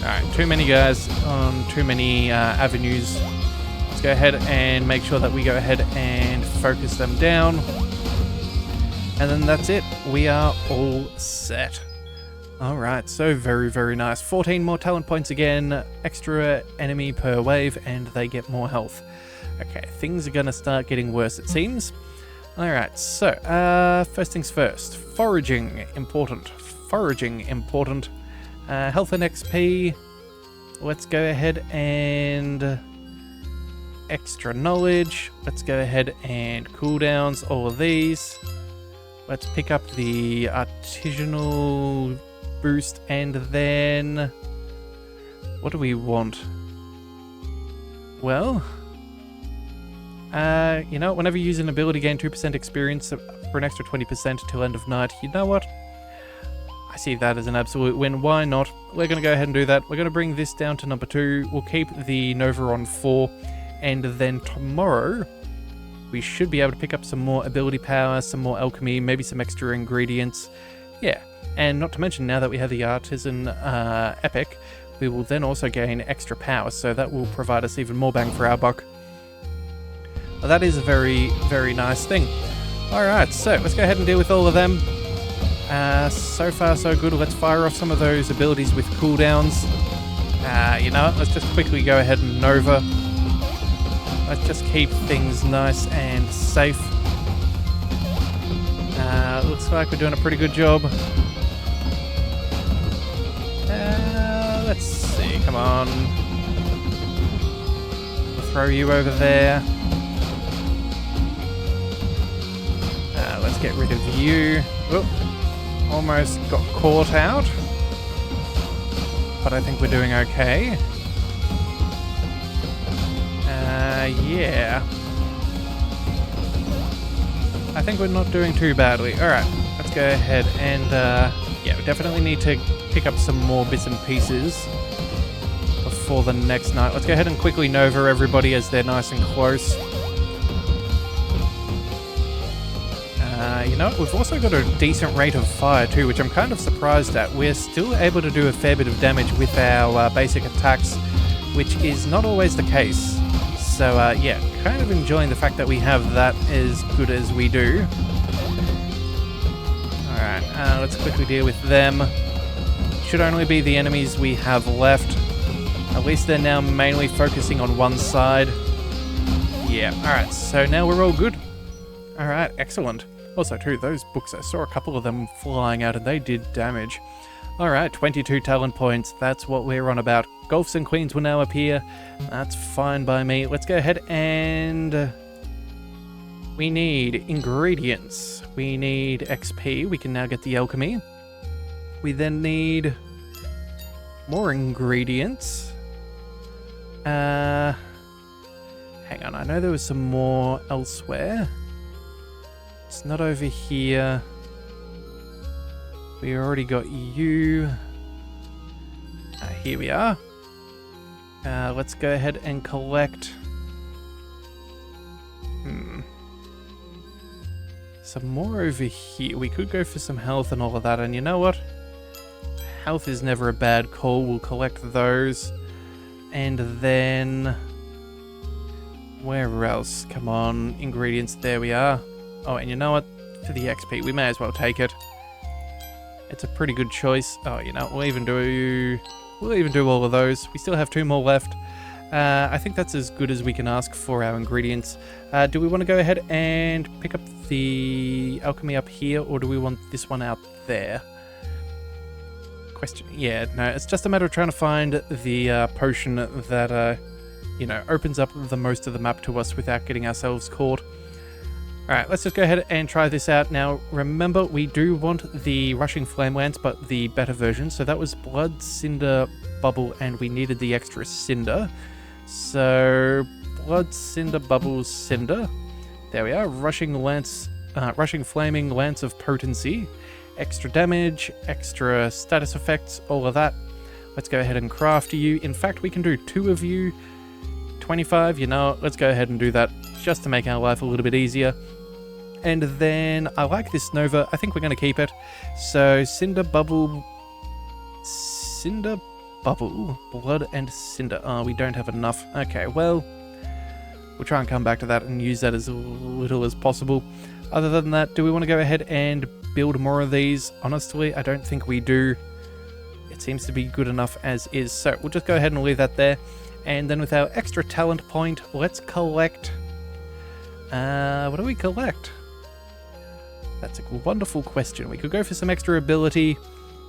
Alright, too many guys on too many avenues. Let's go ahead and make sure that we go ahead and focus them down. And then that's it. We are all set. Alright, so very, very nice. 14 more talent points again, extra enemy per wave, and they get more health. Okay, things are going to start getting worse, it seems. Alright, so, first things first. Foraging, important. Foraging, important. Health and XP. Let's go ahead and... extra knowledge. Let's go ahead and cooldowns, all of these. Let's pick up the artisanal boost, and then... what do we want? Well... you know, whenever you use an ability, gain 2% experience for an extra 20% till end of night. You know what? I see that as an absolute win. Why not? We're going to go ahead and do that. We're going to bring this down to number 2. We'll keep the Nova on 4. And then tomorrow, we should be able to pick up some more ability power, some more alchemy, maybe some extra ingredients. Yeah, and not to mention, now that we have the Artisan Epic, we will then also gain extra power, so that will provide us even more bang for our buck. Well, that is a very, very nice thing. Alright, so let's go ahead and deal with all of them. So far, so good. Let's fire off some of those abilities with cooldowns. You know what? Let's just quickly go ahead and Nova. Let's just keep things nice and safe. Looks like we're doing a pretty good job. Let's see, come on. We'll throw you over there. Let's get rid of you. Oop. Almost got caught out. But I think we're doing okay. Yeah. I think we're not doing too badly. Alright, let's go ahead and, yeah, we definitely need to pick up some more bits and pieces before the next night. Let's go ahead and quickly Nova everybody as they're nice and close. You know, we've also got a decent rate of fire too, which I'm kind of surprised at. We're still able to do a fair bit of damage with our basic attacks, which is not always the case. So, yeah, kind of enjoying the fact that we have that as good as we do. Alright, let's quickly deal with them. Should only be the enemies we have left. At least they're now mainly focusing on one side. Yeah, alright, so now we're all good. Alright, excellent. Also, too, those books, I saw a couple of them flying out and they did damage. Alright, 22 talent points, that's what we're on about. Golfs and Queens will now appear. That's fine by me. Let's go ahead and... we need ingredients. We need XP. We can now get the Alchemy. We then need more ingredients. Hang on, I know there was some more elsewhere. It's not over here. We already got you. Here we are. Let's go ahead and collect... some more over here. We could go for some health and all of that, and you know what? Health is never a bad call. We'll collect those. And then... Where else? Come on, ingredients, there we are. Oh, and you know what? For the XP, we may as well take it. It's a pretty good choice. Oh, you know, we'll even do all of those. We still have 2 more left. I think that's as good as we can ask for our ingredients. Do we want to go ahead and pick up the alchemy up here, or do we want this one out there? Question. Yeah, no, it's just a matter of trying to find the potion that, you know, opens up the most of the map to us without getting ourselves caught. Alright, let's just go ahead and try this out. Now, remember, we do want the Rushing Flame Lance, but the better version. So that was Blood, Cinder, Bubble, and we needed the extra Cinder. So, Blood, Cinder, Bubble, Cinder. There we are. Rushing Flaming Lance of Potency. Extra damage, extra status effects, all of that. Let's go ahead and craft you. In fact, we can do 2 of you. 25, you know, let's go ahead and do that just to make our life a little bit easier. And then I like this Nova. I think we're going to keep it. So Cinder, Bubble, Blood and Cinder. Oh, we don't have enough. Okay, well, we'll try and come back to that and use that as little as possible. Other than that, do we want to go ahead and build more of these? Honestly, I don't think we do. It seems to be good enough as is. So we'll just go ahead and leave that there. And then with our extra talent point, let's collect... what do we collect? That's a wonderful question. We could go for some extra ability.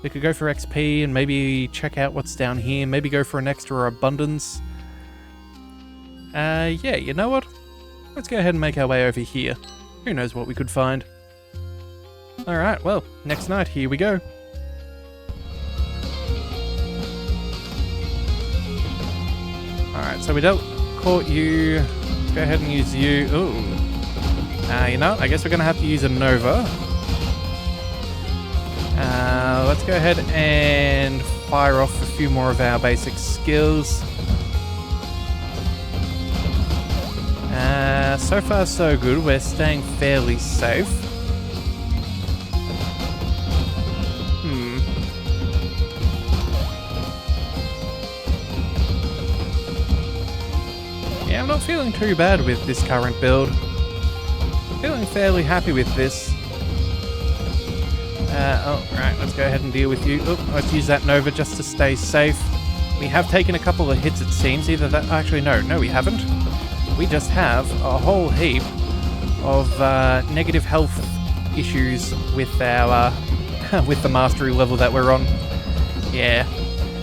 We could go for XP and maybe check out what's down here. Maybe go for an extra abundance. Yeah, you know what? Let's go ahead and make our way over here. Who knows what we could find. Alright, well, next night, here we go. Alright, so we caught you. Go ahead and use you. Ooh. You know, I guess we're going to have to use a Nova. Let's go ahead and fire off a few more of our basic skills. So far so good. We're staying fairly safe. Yeah, I'm not feeling too bad with this current build. I'm feeling fairly happy with this. Right, let's go ahead and deal with you. Oh, let's use that Nova just to stay safe. We have taken a couple of hits, it seems. Either that... Actually, no, we haven't. We just have a whole heap of negative health issues with our with the mastery level that we're on. Yeah.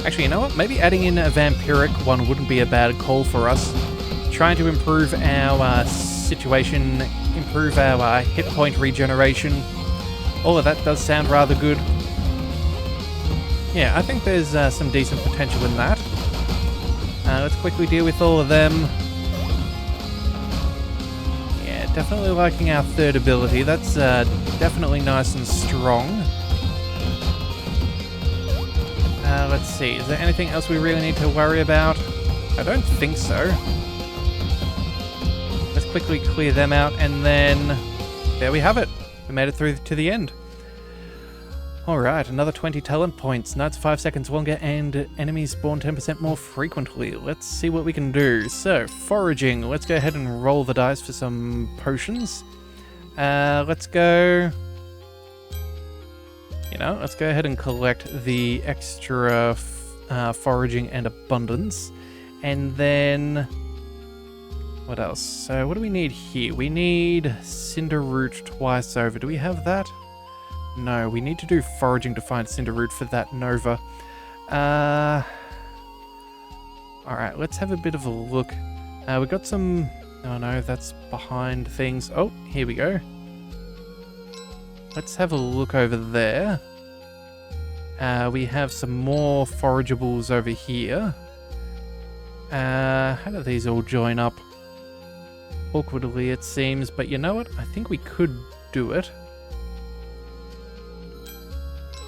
Actually, you know what? Maybe adding in a vampiric one wouldn't be a bad call for us. Trying to improve our situation, improve our hit point regeneration. All of that does sound rather good. Yeah, I think there's some decent potential in that. Let's quickly deal with all of them. Yeah, definitely liking our third ability. That's definitely nice and strong. Let's see, is there anything else we really need to worry about? I don't think so. Let's quickly clear them out, and then there we have it. We made it through to the end. Alright, another 20 talent points. Nights 5 seconds longer, and enemies spawn 10% more frequently. Let's see what we can do. So, foraging. Let's go ahead and roll the dice for some potions. Let's go... You know, let's go ahead and collect the extra foraging and abundance. And then... What else? So, what do we need here? We need Cinder Root twice over. Do we have that? No, we need to do foraging to find Cinder Root for that Nova. Alright, let's have a bit of a look. We got some... Oh no, that's behind things. Oh, here we go. Let's have a look over there. We have some more forageables over here. How do these all join up? Awkwardly, it seems, but you know what? I think we could do it.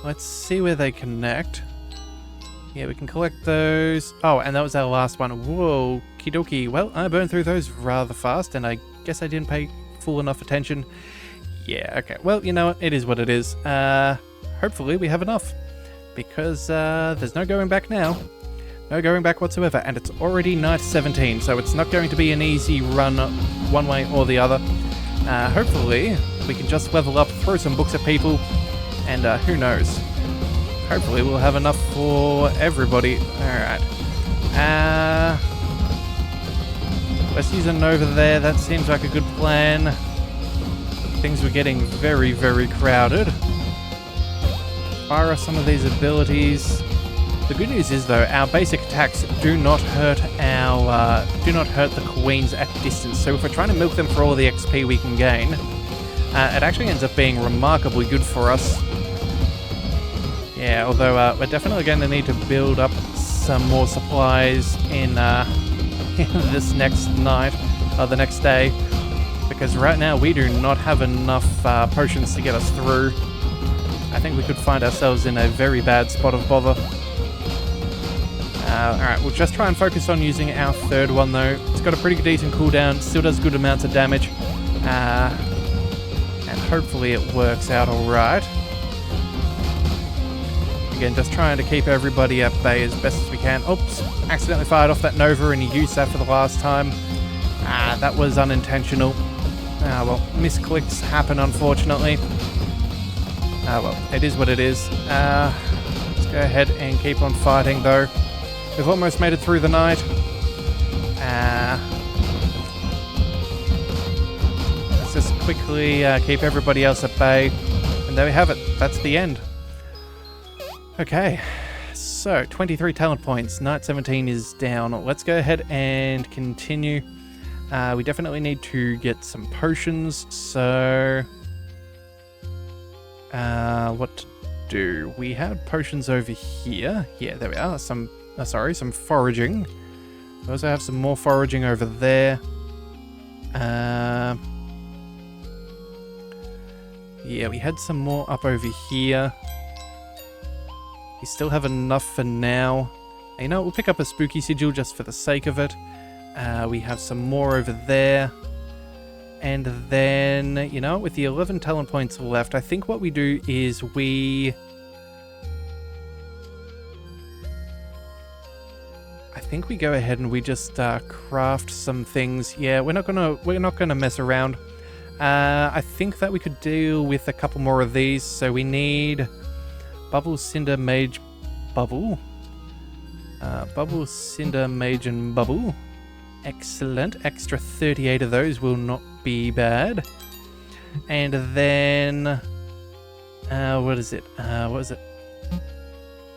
Let's see where they connect. Yeah, we can collect those. Oh, and that was our last one. Whoa, kidoki. Well, I burned through those rather fast, and I guess I didn't pay full enough attention. Yeah, okay. Well, you know what? It is what it is. Hopefully we have enough, because there's no going back now. No going back whatsoever, and it's already night 17, so it's not going to be an easy run one way or the other. Hopefully, we can just level up, throw some books at people, and who knows. Hopefully we'll have enough for everybody. Alright. Let's use a Nova there. That seems like a good plan. Things were getting very, very crowded. Fire off some of these abilities. The good news is though, our basic attacks do not hurt the queens at distance. So if we're trying to milk them for all the XP we can gain, it actually ends up being remarkably good for us. Yeah, although we're definitely going to need to build up some more supplies in this next night, or the next day, because right now we do not have enough potions to get us through. I think we could find ourselves in a very bad spot of bother. Alright, we'll just try and focus on using our third one though. It's got a pretty decent cooldown, still does good amounts of damage, and hopefully it works out alright. Again, just trying to keep everybody at bay as best as we can. Oops, accidentally fired off that Nova and he used that for the last time. That was unintentional. Well, misclicks happen unfortunately. Well, it is what it is. Let's go ahead and keep on fighting though. We've almost made it through the night. Let's just quickly keep everybody else at bay. And there we have it. That's the end. Okay, so 23 talent points. Night 17 is down. Let's go ahead and continue. We definitely need to get some potions. So, what to do? We had potions over here. Yeah, there we are. Some foraging. We also have some more foraging over there. Yeah, we had some more up over here. We still have enough for now. You know, we'll pick up a spooky sigil just for the sake of it. We have some more over there. And then, you know, with the 11 talent points left, I think what we do is we go ahead and we just craft some things. Yeah, we're not gonna mess around. I think that we could deal with a couple more of these. So we need Bubble, Cinder, Mage, Bubble. Bubble, Cinder, Mage, and Bubble. Excellent. Extra 38 of those will not be bad. And then, what is it? What is it?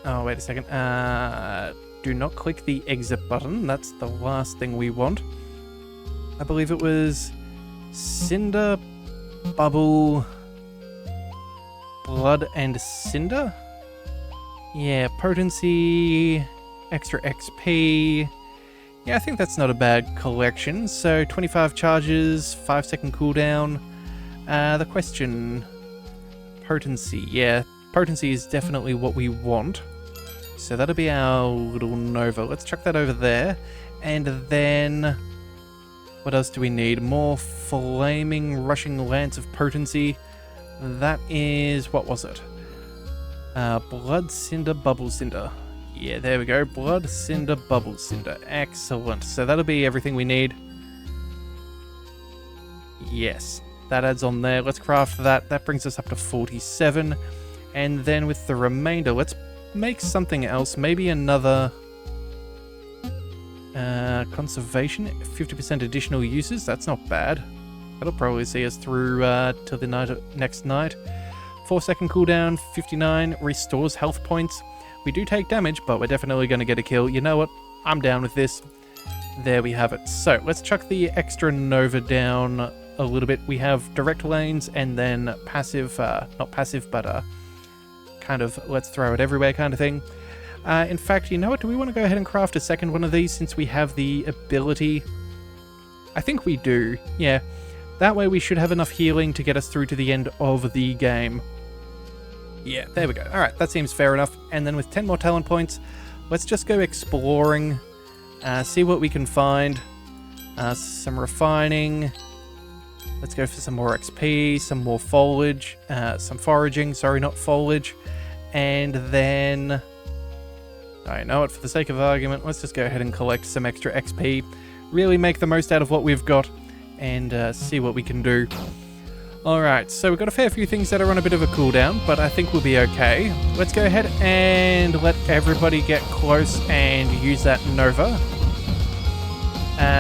Oh, wait a second. Do not click the exit button. That's the last thing we want. I believe it was Cinder, Bubble, Blood, and Cinder? Yeah, potency, extra XP. Yeah, I think that's not a bad collection. So 25 charges, 5-second cooldown. The question, potency. Yeah, potency is definitely what we want. So that'll be our little Nova. Let's chuck that over there. And then, what else do we need? More flaming, rushing lance of potency. That is, what was it? Blood, Cinder, Bubble, Cinder. Yeah, there we go. Blood, Cinder, Bubble, Cinder. Excellent. So that'll be everything we need. Yes, that adds on there. Let's craft that. That brings us up to 47. And then with the remainder, let's make something else. Maybe another conservation. 50% additional uses. That's not bad. That'll probably see us through till the next night. 4-second cooldown, 59, restores health points. We do take damage, but we're definitely going to get a kill. You know what? I'm down with this. There we have it. So, let's chuck the extra Nova down a little bit. We have direct lanes and then passive, not passive, but kind of let's throw it everywhere kind of thing. In fact, you know what? Do we want to go ahead and craft a second one of these since we have the ability? I think we do. Yeah. That way we should have enough healing to get us through to the end of the game. Yeah, there we go. Alright, that seems fair enough. And then with 10 more talent points, let's just go exploring, see what we can find. Some refining. Let's go for some more XP, some more foliage, some foraging, sorry, not foliage. And then, I know it, for the sake of argument, let's just go ahead and collect some extra XP. Really make the most out of what we've got and see what we can do. Alright, so we've got a fair few things that are on a bit of a cooldown, but I think we'll be okay. Let's go ahead and let everybody get close and use that Nova.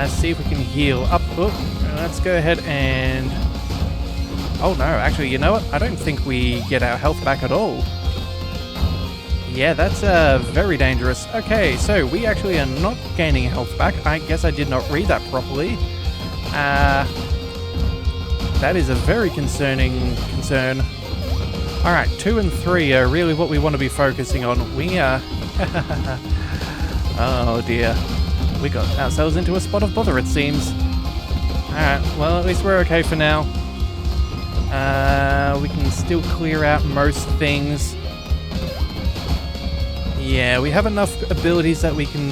See if we can heal up. Oh, let's go ahead and... Oh no, actually, you know what? I don't think we get our health back at all. Yeah, that's very dangerous. Okay, so we actually are not gaining health back. I guess I did not read that properly. That is a very concerning concern. Alright, 2 and 3 are really what we want to be focusing on. We are... Oh dear. We got ourselves into a spot of bother, it seems. Alright, well, at least we're okay for now. We can still clear out most things. Yeah, we have enough abilities that we can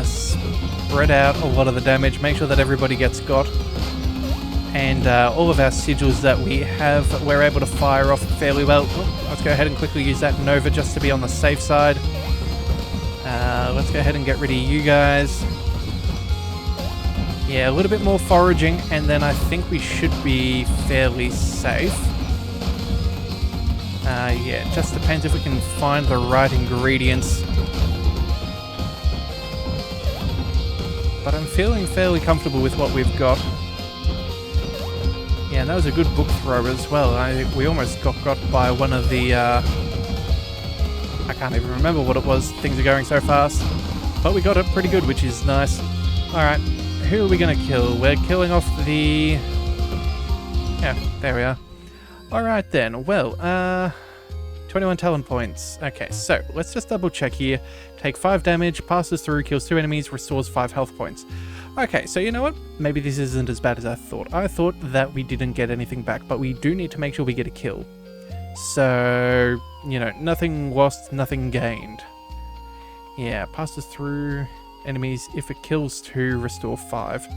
spread out a lot of the damage, make sure that everybody gets got. And all of our sigils that we have, we're able to fire off fairly well. Oh, let's go ahead and quickly use that Nova just to be on the safe side. Let's go ahead and get rid of you guys. Yeah, a little bit more foraging, and then I think we should be fairly safe. Yeah, it just depends if we can find the right ingredients. But I'm feeling fairly comfortable with what we've got. Yeah, and that was a good book throw as well. We almost got by one of the... I can't even remember what it was. Things are going so fast. But we got it pretty good, which is nice. Alright, who are we going to kill? We're killing off the... Yeah, there we are. Alright then, well, 21 talent points. Okay, so let's just double check here. Take 5 damage, passes through, kills 2 enemies, restores 5 health points. Okay, so you know what? Maybe this isn't as bad as I thought. I thought that we didn't get anything back, but we do need to make sure we get a kill. So, you know, nothing lost, nothing gained. Yeah, passes through enemies. If it kills 2, restore 5.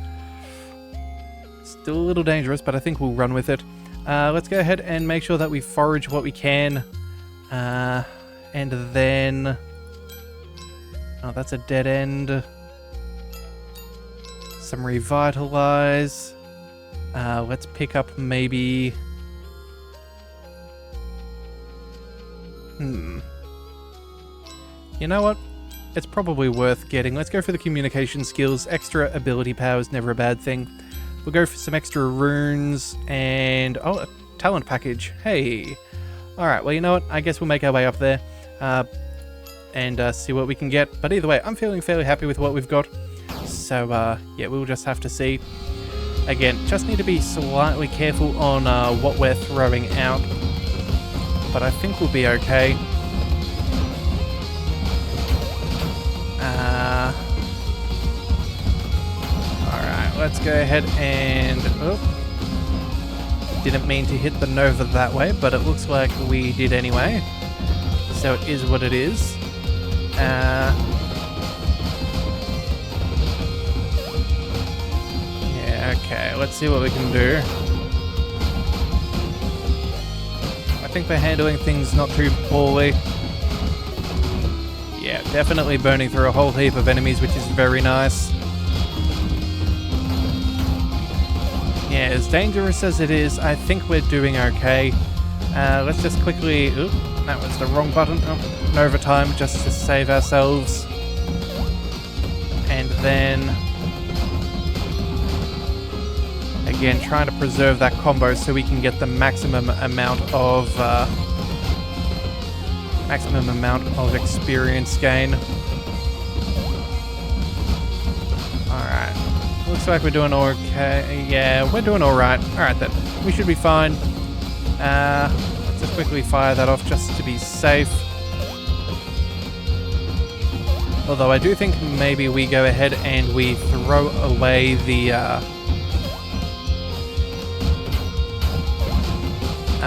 Still a little dangerous, but I think we'll run with it. Let's go ahead and make sure that we forage what we can. And then... Oh, that's a dead end. Some revitalize. Let's pick up maybe... You know what? It's probably worth getting. Let's go for the communication skills. Extra ability power is never a bad thing. We'll go for some extra runes and... Oh, a talent package. Hey. Alright, well, you know what? I guess we'll make our way up there and see what we can get. But either way, I'm feeling fairly happy with what we've got. So, yeah, we'll just have to see. Again, just need to be slightly careful on what we're throwing out. But I think we'll be okay. Alright, let's go ahead and... Oh, didn't mean to hit the Nova that way, but it looks like we did anyway. So it is what it is. Yeah, okay, let's see what we can do. I think we're handling things not too poorly. Yeah, definitely burning through a whole heap of enemies, which is very nice. Yeah, as dangerous as it is, I think we're doing okay. Let's just quickly... Oop, that was the wrong button. Oh, Nova time, just to save ourselves. And then... Again, trying to preserve that combo so we can get the maximum amount of experience gain. Alright. Looks like we're doing okay. Yeah, we're doing alright. Alright then. We should be fine. Let's just quickly fire that off just to be safe. Although I do think maybe we go ahead and we throw away the...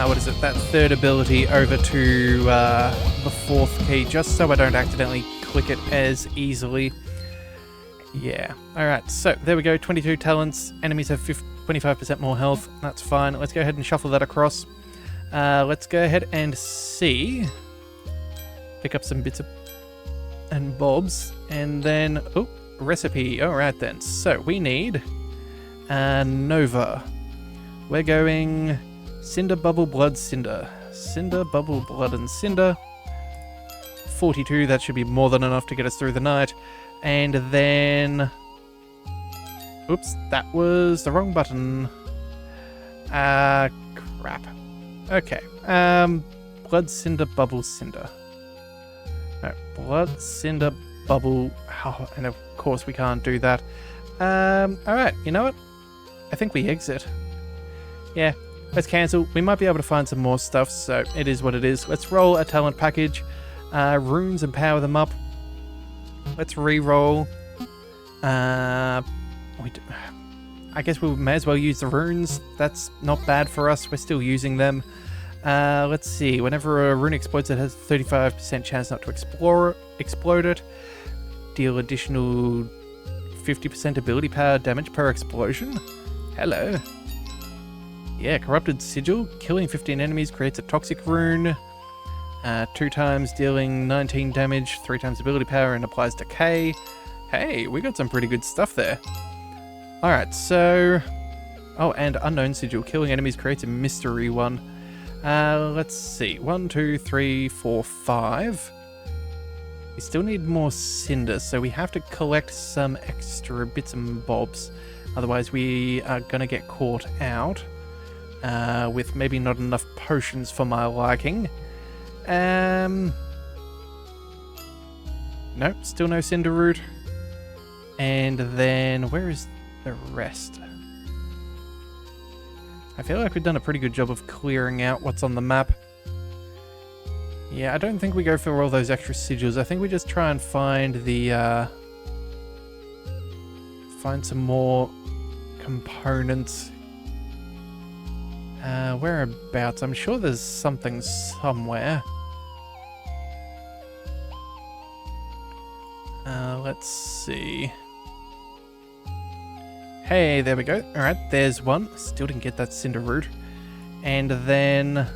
what is it? That third ability over to the fourth key, just so I don't accidentally click it as easily. Yeah. Alright, so there we go. 22 talents. Enemies have 25% more health. That's fine. Let's go ahead and shuffle that across. Let's go ahead and see. Pick up some bits of... and bobs. And then, oh, recipe. All right then. So we need Nova. We're going Cinder, Bubble, Blood, Cinder. Cinder, Bubble, Blood, and Cinder. 42, that should be more than enough to get us through the night. And then... Oops, that was the wrong button. Crap. Okay. Blood, Cinder, Bubble, Cinder. No, Blood, Cinder, Bubble... Oh, and of course we can't do that. Alright, you know what? I think we exit. Yeah, let's cancel. We might be able to find some more stuff, so it is what it is. Let's roll a talent package. Runes and power them up. Let's re-roll. I guess we may as well use the runes. That's not bad for us. We're still using them. Let's see. Whenever a rune explodes, it has a 35% chance not to explode it. Deal additional 50% ability power damage per explosion. Hello. Yeah, Corrupted Sigil. Killing 15 enemies creates a toxic rune. 2 times dealing 19 damage, 3 times ability power, and applies decay. Hey, we got some pretty good stuff there. Alright, so... Oh, and Unknown Sigil. Killing enemies creates a mystery one. Let's see. 1, 2, 3, 4, 5. We still need more cinder, so we have to collect some extra bits and bobs. Otherwise, we are going to get caught out with maybe not enough potions for my liking. Nope, still no cinder root. And then, where is the rest? I feel like we've done a pretty good job of clearing out what's on the map. Yeah, I don't think we go for all those extra sigils. I think we just try and find the, find some more components. Whereabouts? I'm sure there's something somewhere. Let's see. Hey, there we go. Alright, there's one. Still didn't get that cinder root. And then...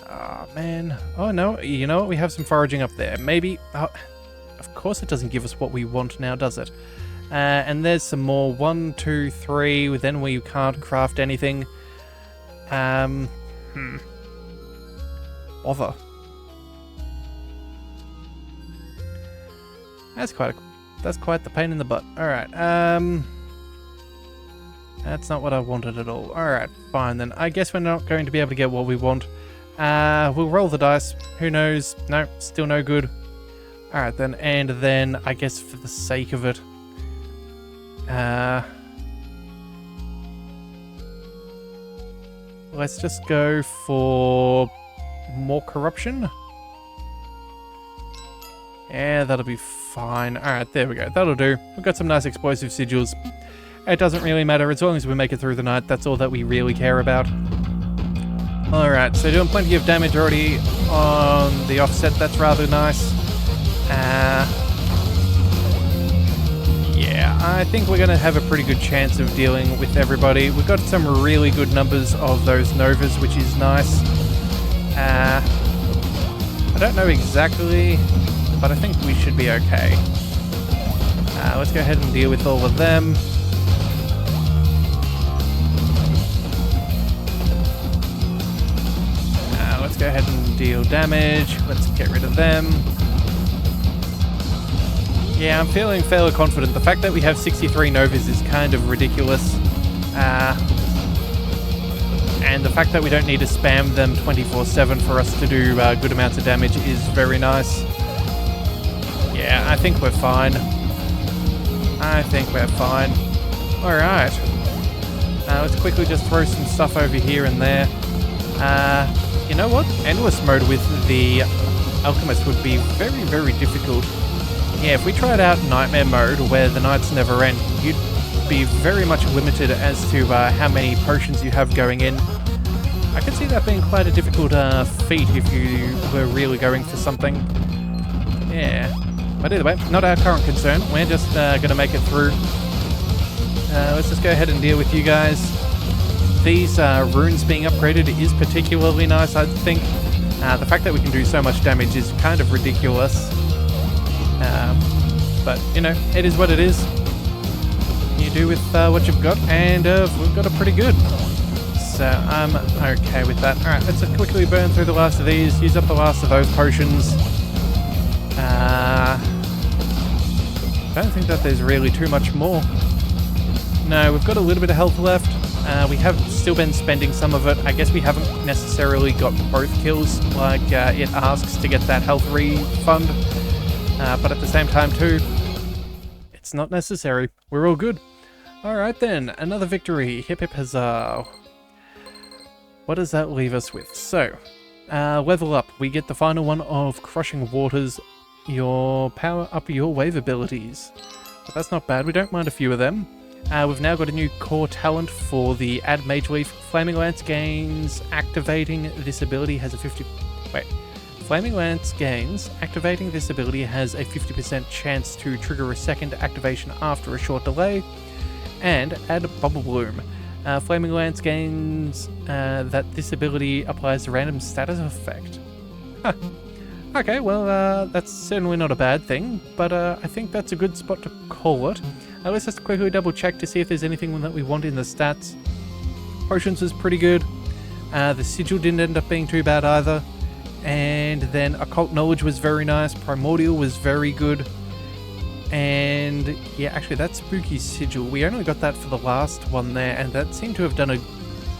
Oh, man. Oh, no. You know what? We have some foraging up there. Maybe... Oh, of course it doesn't give us what we want now, does it? And there's some more. 1, 2, 3. Then we can't craft anything. Bother. That's quite the pain in the butt. Alright, that's not what I wanted at all. Alright, fine then. I guess we're not going to be able to get what we want. We'll roll the dice. Who knows? No, still no good. Alright then, and then I guess for the sake of it, let's just go for more corruption. Yeah, that'll be fine. Alright, there we go. That'll do. We've got some nice explosive sigils. It doesn't really matter. As long as we make it through the night, that's all that we really care about. Alright, so doing plenty of damage already on the offset. That's rather nice. Yeah, I think we're going to have a pretty good chance of dealing with everybody. We've got some really good numbers of those Novas, which is nice. I don't know exactly, but I think we should be okay. Let's go ahead and deal with all of them. Let's go ahead and deal damage. Let's get rid of them. Yeah, I'm feeling fairly confident. The fact that we have 63 Novas is kind of ridiculous. And the fact that we don't need to spam them 24/7 for us to do good amounts of damage is very nice. Yeah, I think we're fine. Alright. Let's quickly just throw some stuff over here and there. You know what? Endless mode with the Alchemist would be very, very difficult. Yeah, if we tried out Nightmare mode, where the nights never end, you'd be very much limited as to how many potions you have going in. I could see that being quite a difficult feat if you were really going for something. Yeah. But either way, not our current concern. We're just going to make it through. Let's just go ahead and deal with you guys. These runes being upgraded is particularly nice, I think. The fact that we can do so much damage is kind of ridiculous. But, you know, it is what it is. You do with what you've got, and we've got it pretty good. So I'm okay with that. Alright, let's quickly burn through the last of these, use up the last of those potions. I don't think that there's really too much more. No, we've got a little bit of health left. We have still been spending some of it. I guess we haven't necessarily got both kills like it asks to get that health refund. But at the same time too, it's not necessary. We're all good. Alright then, another victory. Hip hip huzzah. What does that leave us with? So, level up. We get the final one of Crushing Waters. Your power up your wave abilities. But that's not bad. We don't mind a few of them. We've now got a new core talent for the Add Mage Leaf. Flaming Lance gains activating this ability has a 50... Wait. Flaming Lance gains activating this ability has a 50% chance to trigger a second activation after a short delay. And add Bubble Bloom. Flaming Lance gains that this ability applies a random status effect. Huh. Okay, well, that's certainly not a bad thing, but I think that's a good spot to call it. Let's just quickly double check to see if there's anything that we want in the stats. Potions was pretty good. The Sigil didn't end up being too bad either. And then Occult Knowledge was very nice. Primordial was very good. And yeah, actually that Spooky Sigil, we only got that for the last one there, and that seemed to have done a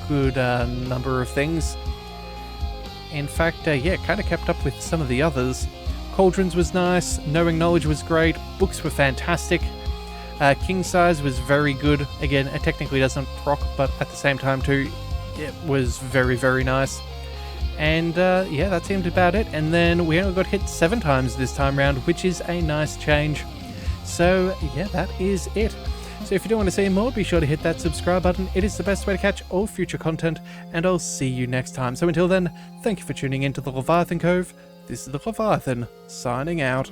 good number of things. In fact, yeah, kind of kept up with some of the others. Cauldrons was nice, Knowing Knowledge was great, books were fantastic. King Size was very good. Again, it technically doesn't proc, but at the same time too, it was very, very nice. And yeah, that seemed about it. And then we only got hit 7 times this time round, which is a nice change. So yeah, that is it. So if you do want to see more, be sure to hit that subscribe button. It is the best way to catch all future content, and I'll see you next time. So until then, thank you for tuning in to the Leviathan Cove. This is the Leviathan, signing out.